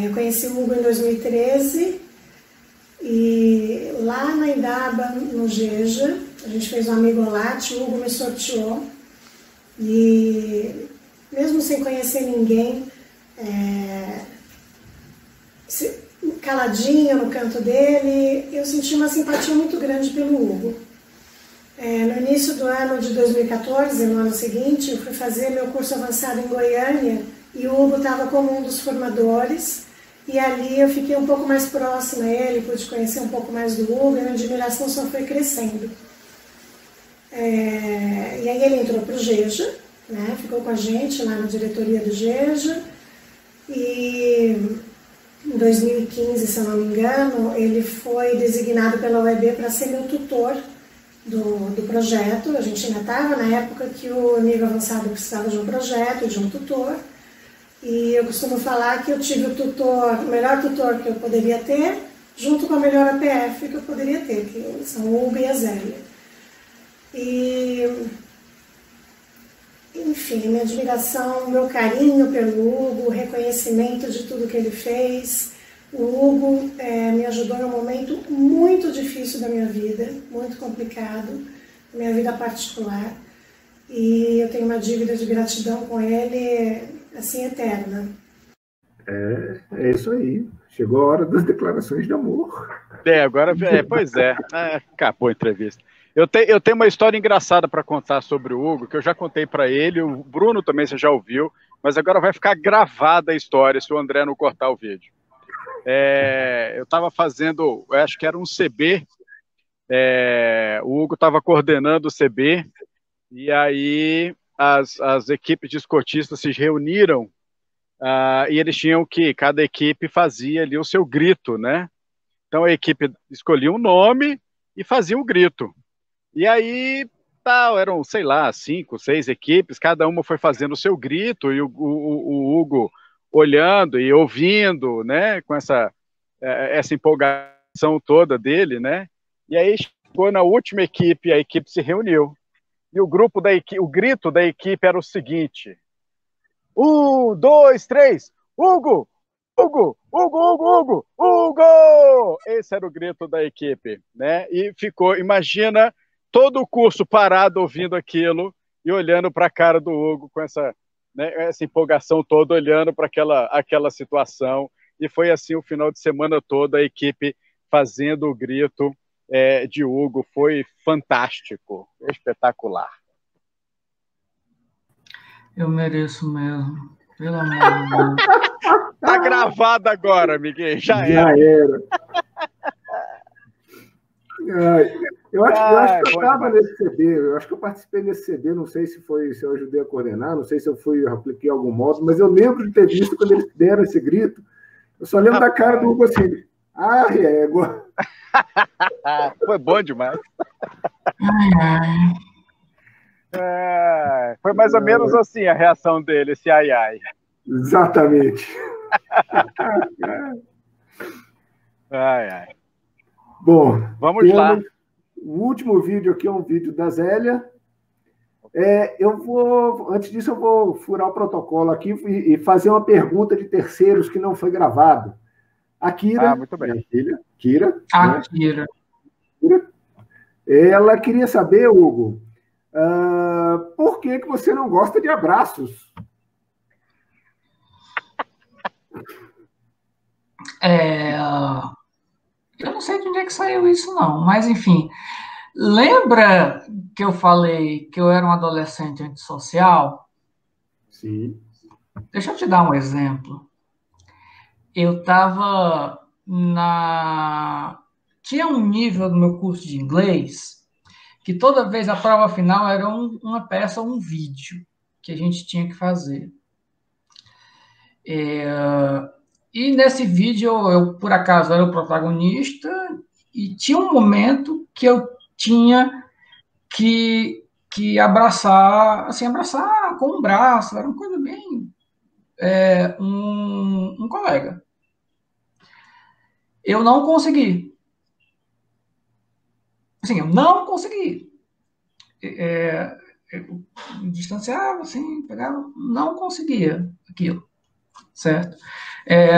Eu conheci o Hugo em 2013 e lá na Indaba, no GEJA, a gente fez um amigolate, o Hugo me sorteou e mesmo sem conhecer ninguém, caladinho no canto dele, eu senti uma simpatia muito grande pelo Hugo. No início do ano de 2014, no ano seguinte, eu fui fazer meu curso avançado em Goiânia e o Hugo estava como um dos formadores, e ali eu fiquei um pouco mais próxima a ele, pude conhecer um pouco mais do Hugo, e a minha admiração só foi crescendo. E aí ele entrou para o GEJA, né, ficou com a gente lá na diretoria do GEJA, e em 2015, se eu não me engano, ele foi designado pela UEB para ser meu tutor do projeto. A gente ainda estava na época que o nível avançado precisava de um projeto, de um tutor, e eu costumo falar que eu tive o melhor tutor que eu poderia ter, junto com a melhor APF que eu poderia ter, que são o Hugo e a Zélia. E, enfim, minha admiração, meu carinho pelo Hugo, o reconhecimento de tudo que ele fez. O Hugo me ajudou em um momento muito difícil da minha vida, muito complicado, minha vida particular. E eu tenho uma dívida de gratidão com ele, assim, eterna. É isso aí. Chegou a hora das declarações de amor. Agora, pois é. Acabou a entrevista. Eu tenho uma história engraçada para contar sobre o Hugo, que eu já contei para ele, o Bruno também você já ouviu, mas agora vai ficar gravada a história se o André não cortar o vídeo. Eu estava fazendo, eu acho que era um CB, o Hugo estava coordenando o CB, e aí as equipes de escotistas se reuniram, e eles tinham que, cada equipe fazia ali o seu grito, né? Então a equipe escolhia um nome e fazia o grito. E aí, eram, sei lá, 5, 6 equipes, cada uma foi fazendo o seu grito, e o Hugo olhando e ouvindo, né, com essa empolgação toda dele, né? E aí chegou na última equipe, a equipe se reuniu. E o grito da equipe era o seguinte: 1, 2, 3, Hugo! Hugo! Hugo! Hugo! Hugo! Hugo! Esse era o grito da equipe, né? E ficou, imagina, todo o curso parado ouvindo aquilo e olhando para a cara do Hugo com essa empolgação toda, olhando para aquela situação. E foi assim o final de semana todo, a equipe fazendo o grito de Hugo. Foi fantástico, espetacular. Eu mereço mesmo, pelo amor de Deus. Tá gravado agora, Miguel, já era. Eu acho que eu estava nesse CD, eu acho que eu participei desse CD, não sei se eu ajudei a coordenar, não sei se eu apliquei algum modo, mas eu lembro de ter visto quando eles deram esse grito. Eu só lembro da cara do Hugo assim, régua. Foi bom demais. Foi mais ou menos assim a reação dele, esse ai. Exatamente. Ai. Bom, vamos lá. O último vídeo aqui é um vídeo da Zélia. Antes disso, eu vou furar o protocolo aqui e fazer uma pergunta de terceiros que não foi gravado. A Kira, muito bem. Minha filha, Kira. Kira. Ela queria saber, Hugo, por que você não gosta de abraços? Eu não sei de onde é que saiu isso, não, mas enfim. Lembra que eu falei que eu era um adolescente antissocial? Sim. Deixa eu te dar um exemplo. Eu estava Tinha um nível do meu curso de inglês que toda vez a prova final era uma peça, um vídeo que a gente tinha que fazer. E nesse vídeo, eu, por acaso, era o protagonista e tinha um momento que eu tinha que abraçar com um braço, era uma coisa bem... um colega. Eu não consegui. Assim, eu não consegui. Eu distanciava, assim, pegava, não conseguia aquilo, certo?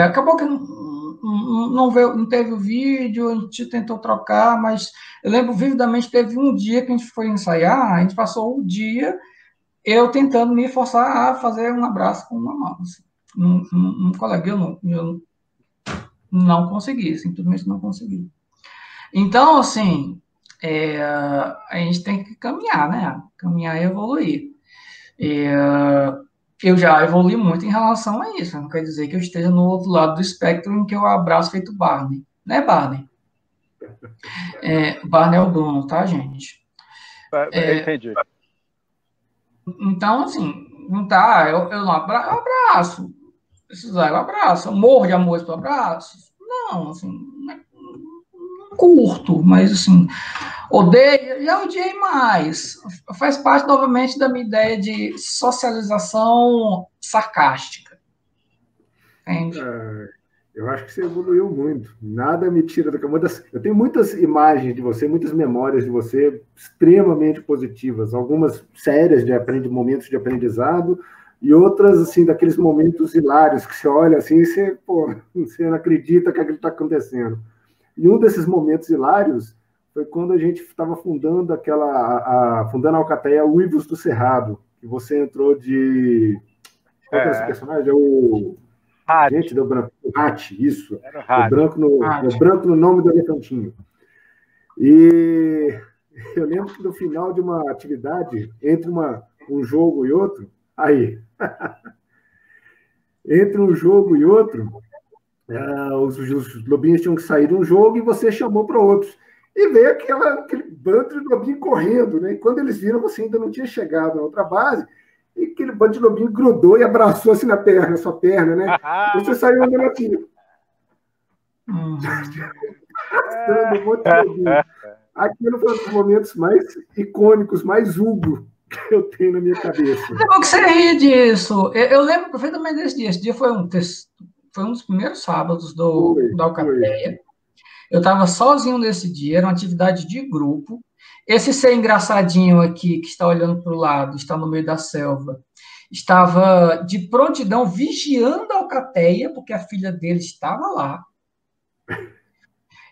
Acabou que não teve o vídeo, a gente tentou trocar, mas eu lembro vividamente, teve um dia que a gente foi ensaiar, a gente passou o dia eu tentando me forçar a fazer um abraço com uma mão, assim, um colega, eu Não consegui, simplesmente não consegui. Então, assim, a gente tem que caminhar, né? Caminhar e evoluir. Eu já evolui muito em relação a isso. Não quer dizer que eu esteja no outro lado do espectro em que eu abraço feito Barney. Né, Barney? Barney é o Bruno, tá, gente? Entendi. Então, assim, não tá, eu não abraço, eu abraço. Precisar, eu abraço. Eu morro de amor pelo abraço? Não, assim, não curto, mas, assim, odeio, já odiei mais. Faz parte, novamente, da minha ideia de socialização sarcástica. Entende? Eu acho que você evoluiu muito. Nada me tira do caminho. Eu tenho muitas imagens de você, muitas memórias de você extremamente positivas. Algumas sérias de momentos de aprendizado e outras, assim, daqueles momentos hilários que você olha assim e você não acredita que aquilo está acontecendo. E um desses momentos hilários foi quando a gente estava fundando fundando a Alcateia Uivos do Cerrado, que você entrou de... Qual que é esse personagem? É o... Hatch. Gente, deu branco. Hatch, isso. Hatch. Deu branco no nome do elefantinho. E eu lembro que no final de uma atividade, entre um jogo e outro, entre um jogo e outro, os lobinhos tinham que sair de um jogo e você chamou para outros. E veio aquele bando de lobinho correndo, né? E quando eles viram, você ainda não tinha chegado na outra base, e aquele bando de lobinho grudou e abraçou assim na sua perna, né? Você saiu andando assim. Um monte de lobinho. Aquilo foi um dos momentos mais icônicos, mais Hugo que eu tenho na minha cabeça. É bom que você ri disso. Eu lembro perfeitamente desse dia. Esse dia foi um dos primeiros sábados da Alcateia. Eu estava sozinho nesse dia, era uma atividade de grupo. Esse ser engraçadinho aqui, que está olhando para o lado, está no meio da selva, estava de prontidão vigiando a Alcateia, porque a filha dele estava lá.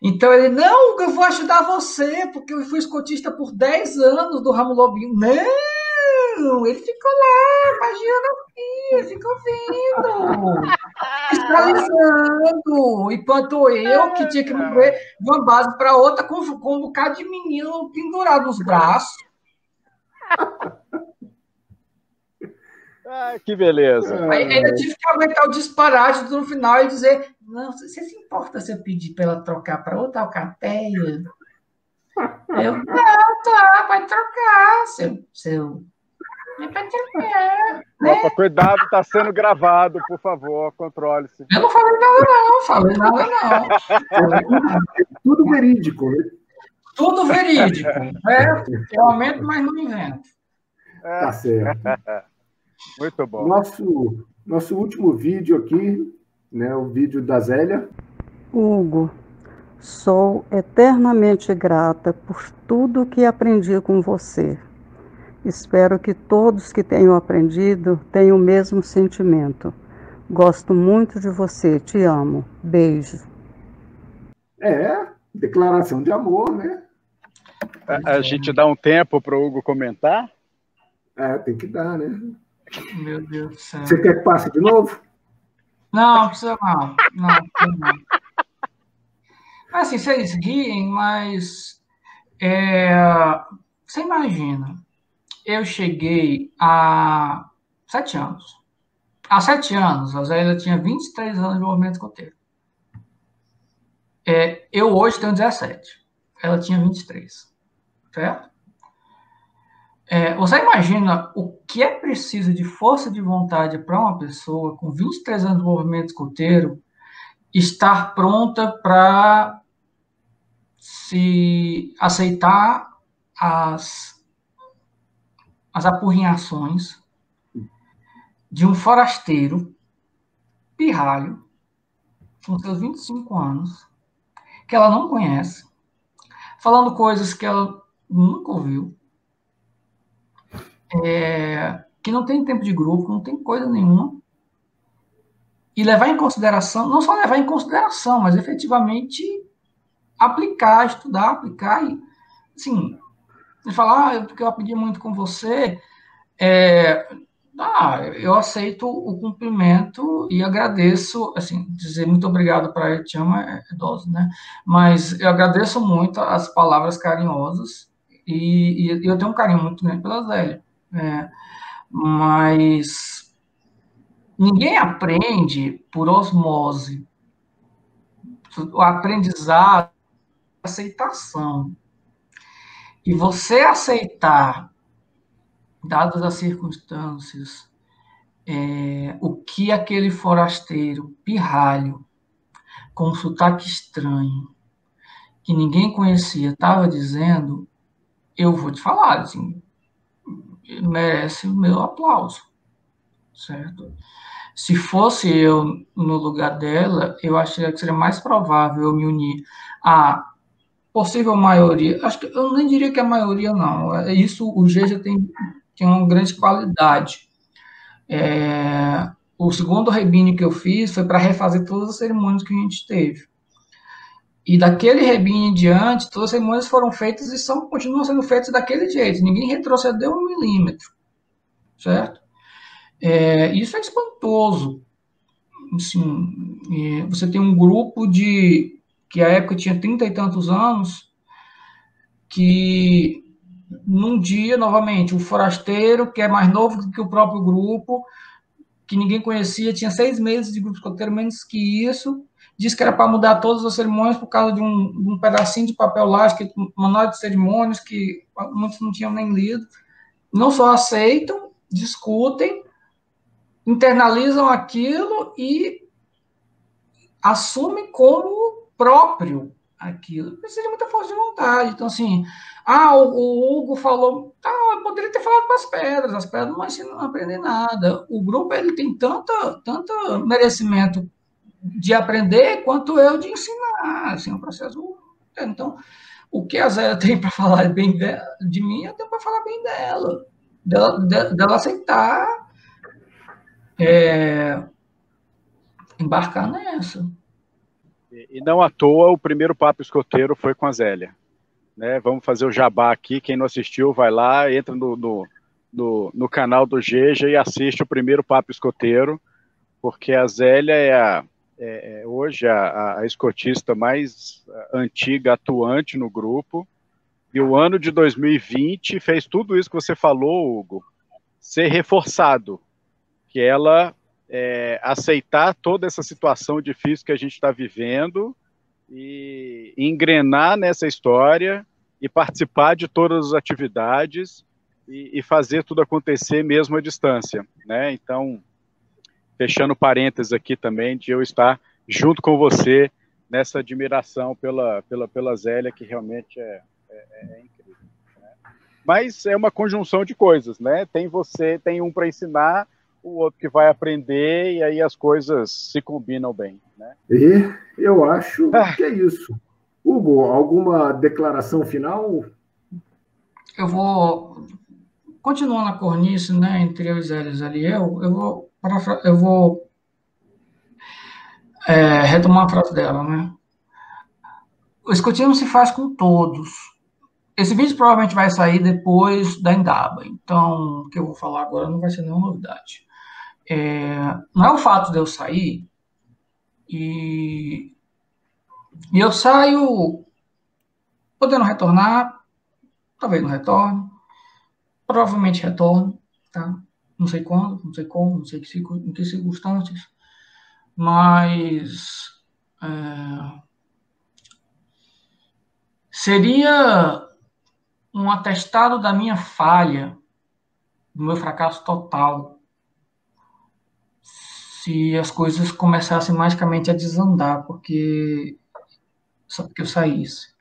Então ele, não, eu vou ajudar você, porque eu fui escotista por 10 anos do Ramo Lobinho. Não, ele ficou lá, vigiando a filha, ficou vendo, fiscalizando, enquanto eu, que tinha que mover de uma base para outra, com um bocado de menino pendurado nos braços. Que beleza. Aí ainda tive que aguentar o disparate no final e dizer, não, você se importa se eu pedir para ela trocar para outra Alcateia? Eu, não, tá, pode trocar, seu... É para trocar, né? Opa, cuidado, está sendo gravado, por favor, controle-se. Eu não falei nada não. Tudo verídico, né? Tudo verídico. Eu aumento, mas não invento. Tá certo. Muito bom. Nosso último vídeo aqui, né, o vídeo da Zélia. Hugo, sou eternamente grata por tudo que aprendi com você. Espero que todos que tenham aprendido tenham o mesmo sentimento. Gosto muito de você, te amo. Beijo. Declaração de amor, né? A gente dá um tempo para o Hugo comentar? Tem que dar, né? Meu Deus do céu. Você quer que passe de novo? Não, precisa não. Não. Assim, vocês riem, mas você imagina, eu cheguei há 7 anos. Há 7 anos, a Zélia tinha 23 anos de movimento escoteiro. Eu hoje tenho 17. Ela tinha 23. Certo? Você imagina o que é preciso de força de vontade para uma pessoa com 23 anos de movimento escoteiro estar pronta para se aceitar as apurrinhações de um forasteiro pirralho com seus 25 anos, que ela não conhece, falando coisas que ela nunca ouviu, que não tem tempo de grupo, não tem coisa nenhuma, e levar em consideração, não só levar em consideração, mas efetivamente aplicar, estudar, aplicar, e assim, falar, porque eu aprendi muito com você, Eu aceito o cumprimento e agradeço, assim, dizer muito obrigado para ele, te amo é dose, né? Mas eu agradeço muito as palavras carinhosas e eu tenho um carinho muito grande pela Zélia. Mas ninguém aprende por osmose. O aprendizado é aceitação. E você aceitar, dadas as circunstâncias, o que aquele forasteiro pirralho, com um sotaque estranho, que ninguém conhecia, estava dizendo, eu vou te falar, assim, merece o meu aplauso, certo? Se fosse eu no lugar dela, eu acharia que seria mais provável eu me unir à possível maioria, acho que eu nem diria que é a maioria, não, isso o Geja tem uma grande qualidade. O segundo rebine que eu fiz foi para refazer todas as cerimônias que a gente teve. E daquele rebine em diante, todas as cerimônias foram feitas e continuam sendo feitas daquele jeito. Ninguém retrocedeu 1 milímetro, certo? Isso é espantoso. Assim, você tem um grupo que à época tinha 30 e tantos anos, que num dia, novamente, o forasteiro, que é mais novo do que o próprio grupo, que ninguém conhecia, tinha 6 meses de grupo escoteiro, menos que isso, disse que era para mudar todas as cerimônias por causa de um pedacinho de papel lá, manual de cerimônias, que muitos não tinham nem lido. Não só aceitam, discutem, internalizam aquilo e assumem como próprio aquilo. Precisa de muita força de vontade. Então, assim, o Hugo falou, eu poderia ter falado para as pedras não ensinam a aprender nada. O grupo ele tem tanto merecimento de aprender quanto eu de ensinar. Assim, é um processo. Então, o que a Zélia tem para falar bem de mim, eu tenho para falar bem dela aceitar embarcar nessa. E não à toa o primeiro Papo Escoteiro foi com a Zélia. Né? Vamos fazer o jabá aqui, quem não assistiu vai lá, entra no canal do Geja e assiste o primeiro Papo Escoteiro, porque a Zélia é hoje a escotista mais antiga, atuante no grupo, e o ano de 2020 fez tudo isso que você falou, Hugo, ser reforçado, que ela aceitar toda essa situação difícil que a gente está vivendo e engrenar nessa história e participar de todas as atividades e fazer tudo acontecer mesmo à distância, né? Então, fechando parênteses aqui também, de eu estar junto com você nessa admiração pela Zélia, que realmente é incrível. Né? Mas é uma conjunção de coisas, né? Tem um para ensinar, o outro que vai aprender, e aí as coisas se combinam bem. Né? E eu acho que é isso. Hugo, alguma declaração final? Eu vou, continuando a cornice, né, entre eu e Zélia, eu vou retomar a frase dela, né? O escotismo se faz com todos. Esse vídeo provavelmente vai sair depois da Indaba, então o que eu vou falar agora não vai ser nenhuma novidade. Não é o fato de eu sair e eu saio podendo retornar, talvez não retorne, provavelmente retorno, tá? Não sei quando, não sei como, não sei em que circunstâncias, mas seria um atestado da minha falha, do meu fracasso total, se as coisas começassem magicamente a desandar, só porque eu saísse.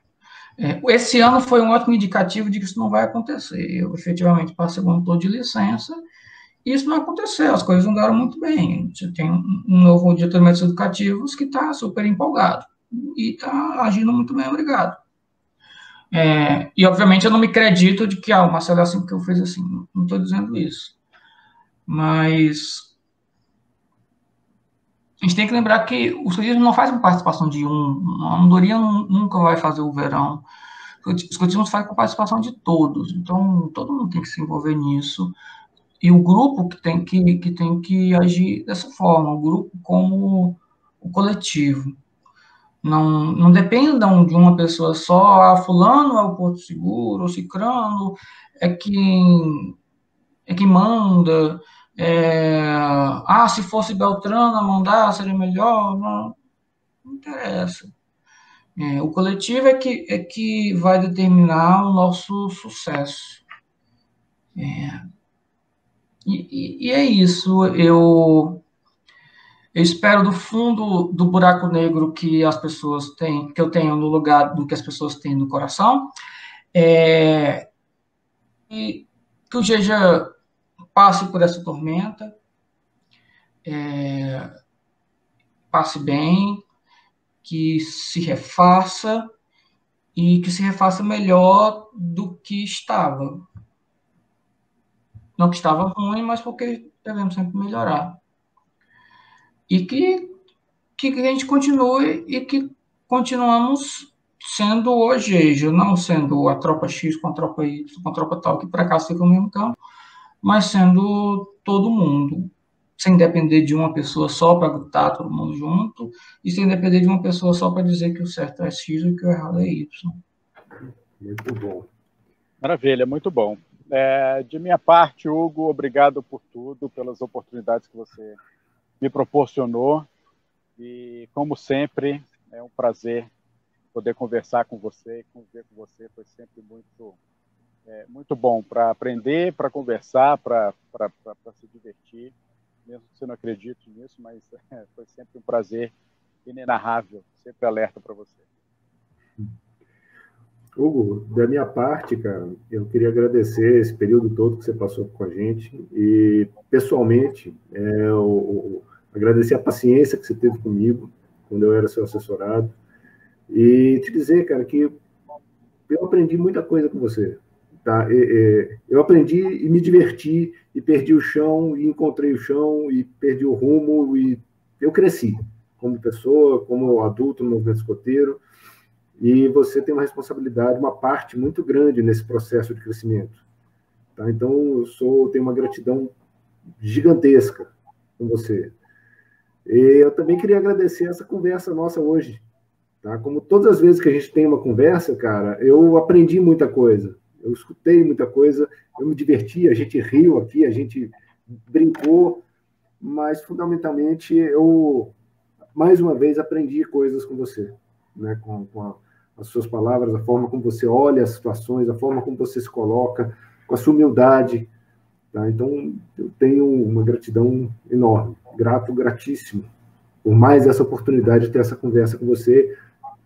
Esse ano foi um ótimo indicativo de que isso não vai acontecer. Eu efetivamente passei o ano todo de licença e isso não aconteceu, as coisas andaram muito bem. A gente tem um novo diretor de métodos educativos que está super empolgado e está agindo muito bem, obrigado. E obviamente eu não me acredito de que o Marcelo é assim porque eu fiz assim, não estou dizendo isso. Mas a gente tem que lembrar que o escotismo não faz com participação de a Andorinha nunca vai fazer o verão. O escotismo faz com participação de todos. Então, todo mundo tem que se envolver nisso. e o grupo que tem que agir dessa forma, o grupo como o coletivo. Não dependam de uma pessoa só, fulano é o Porto Seguro, o cicrano é quem manda, se fosse Beltrano a mandar, seria melhor, não interessa. O coletivo é que vai determinar o nosso sucesso. E é isso, eu espero do fundo do buraco negro que as pessoas têm, que eu tenho no lugar do que as pessoas têm no coração, e que o Geja passe por essa tormenta, passe bem, que se refaça e que se refaça melhor do que estava. Não que estava ruim, mas porque devemos sempre melhorar. E que a gente continue e que continuamos sendo o Geja, não sendo a tropa X com a tropa Y, com a tropa tal, que por acaso fica no mesmo campo, mas sendo todo mundo, sem depender de uma pessoa só para botar todo mundo junto, e sem depender de uma pessoa só para dizer que o certo é X e que o errado é Y. Muito bom. Maravilha, muito bom. De minha parte, Hugo, obrigado por tudo, pelas oportunidades que você me proporcionou. E, como sempre, é um prazer poder conversar com você, conviver com você. Foi sempre muito bom para aprender, para conversar, para se divertir. Mesmo que você não acredite nisso, mas foi sempre um prazer inenarrável, sempre alerta para você. Hugo, da minha parte, cara, eu queria agradecer esse período todo que você passou com a gente e, pessoalmente, agradecer a paciência que você teve comigo quando eu era seu assessorado e te dizer, cara, que eu aprendi muita coisa com você, tá? Eu aprendi e me diverti e perdi o chão e encontrei o chão e perdi o rumo e eu cresci como pessoa, como adulto no movimento escoteiro. E você tem uma responsabilidade, uma parte muito grande nesse processo de crescimento. Tá? Então, eu tenho uma gratidão gigantesca com você. E eu também queria agradecer essa conversa nossa hoje. Tá? Como todas as vezes que a gente tem uma conversa, cara, eu aprendi muita coisa. Eu escutei muita coisa, eu me diverti, a gente riu aqui, a gente brincou, mas, fundamentalmente, eu, mais uma vez, aprendi coisas com você. Né, com as suas palavras, a forma como você olha as situações, a forma como você se coloca, com a sua humildade. Tá? Então, eu tenho uma gratidão enorme, gratíssimo, por mais essa oportunidade de ter essa conversa com você.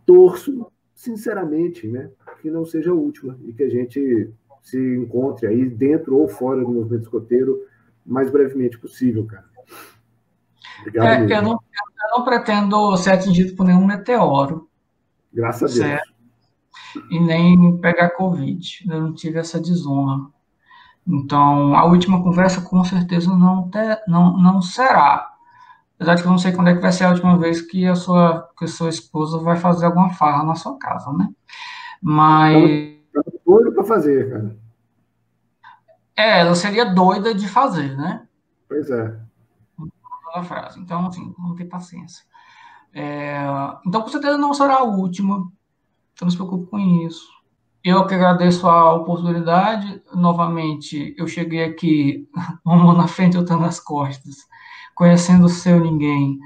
Torço, sinceramente, né, que não seja a última e que a gente se encontre aí dentro ou fora do movimento escoteiro o mais brevemente possível, cara. Obrigado. Eu não pretendo ser atingido por nenhum meteoro. Graças a Deus. E nem pegar Covid. Eu não tive essa desonra. Então, a última conversa com certeza não será. Apesar de que eu não sei quando é que vai ser a última vez que a sua esposa vai fazer alguma farra na sua casa, né? Mas... Estamos doido para fazer, cara. Ela seria doida de fazer, né? Pois é. A frase. Então, assim, vamos ter paciência. Então, com certeza não será a última. Então, não se preocupe com isso. Eu que agradeço a oportunidade. Novamente, eu cheguei aqui, uma mão na frente e outra nas costas, conhecendo o seu ninguém,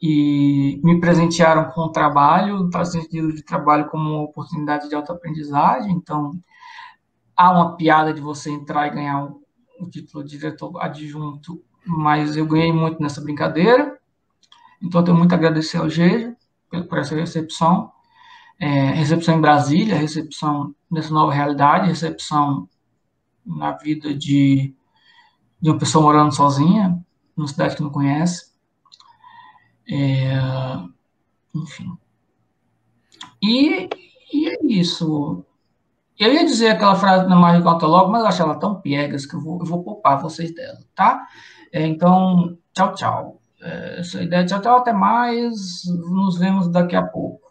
e me presentearam com o trabalho, o sentido de trabalho como uma oportunidade de autoaprendizagem. Então, há uma piada de você entrar e ganhar o título de diretor adjunto, mas eu ganhei muito nessa brincadeira. Então, eu tenho muito a agradecer ao Geja por essa recepção. Recepção em Brasília, recepção nessa nova realidade, recepção na vida de uma pessoa morando sozinha, numa cidade que não conhece. Enfim. E é isso. Eu ia dizer aquela frase na margem conta logo, mas eu acho ela tão piegas que eu vou poupar vocês dela, tá? Então, tchau, tchau. Essa ideia de tchau, até mais. Nos vemos daqui a pouco.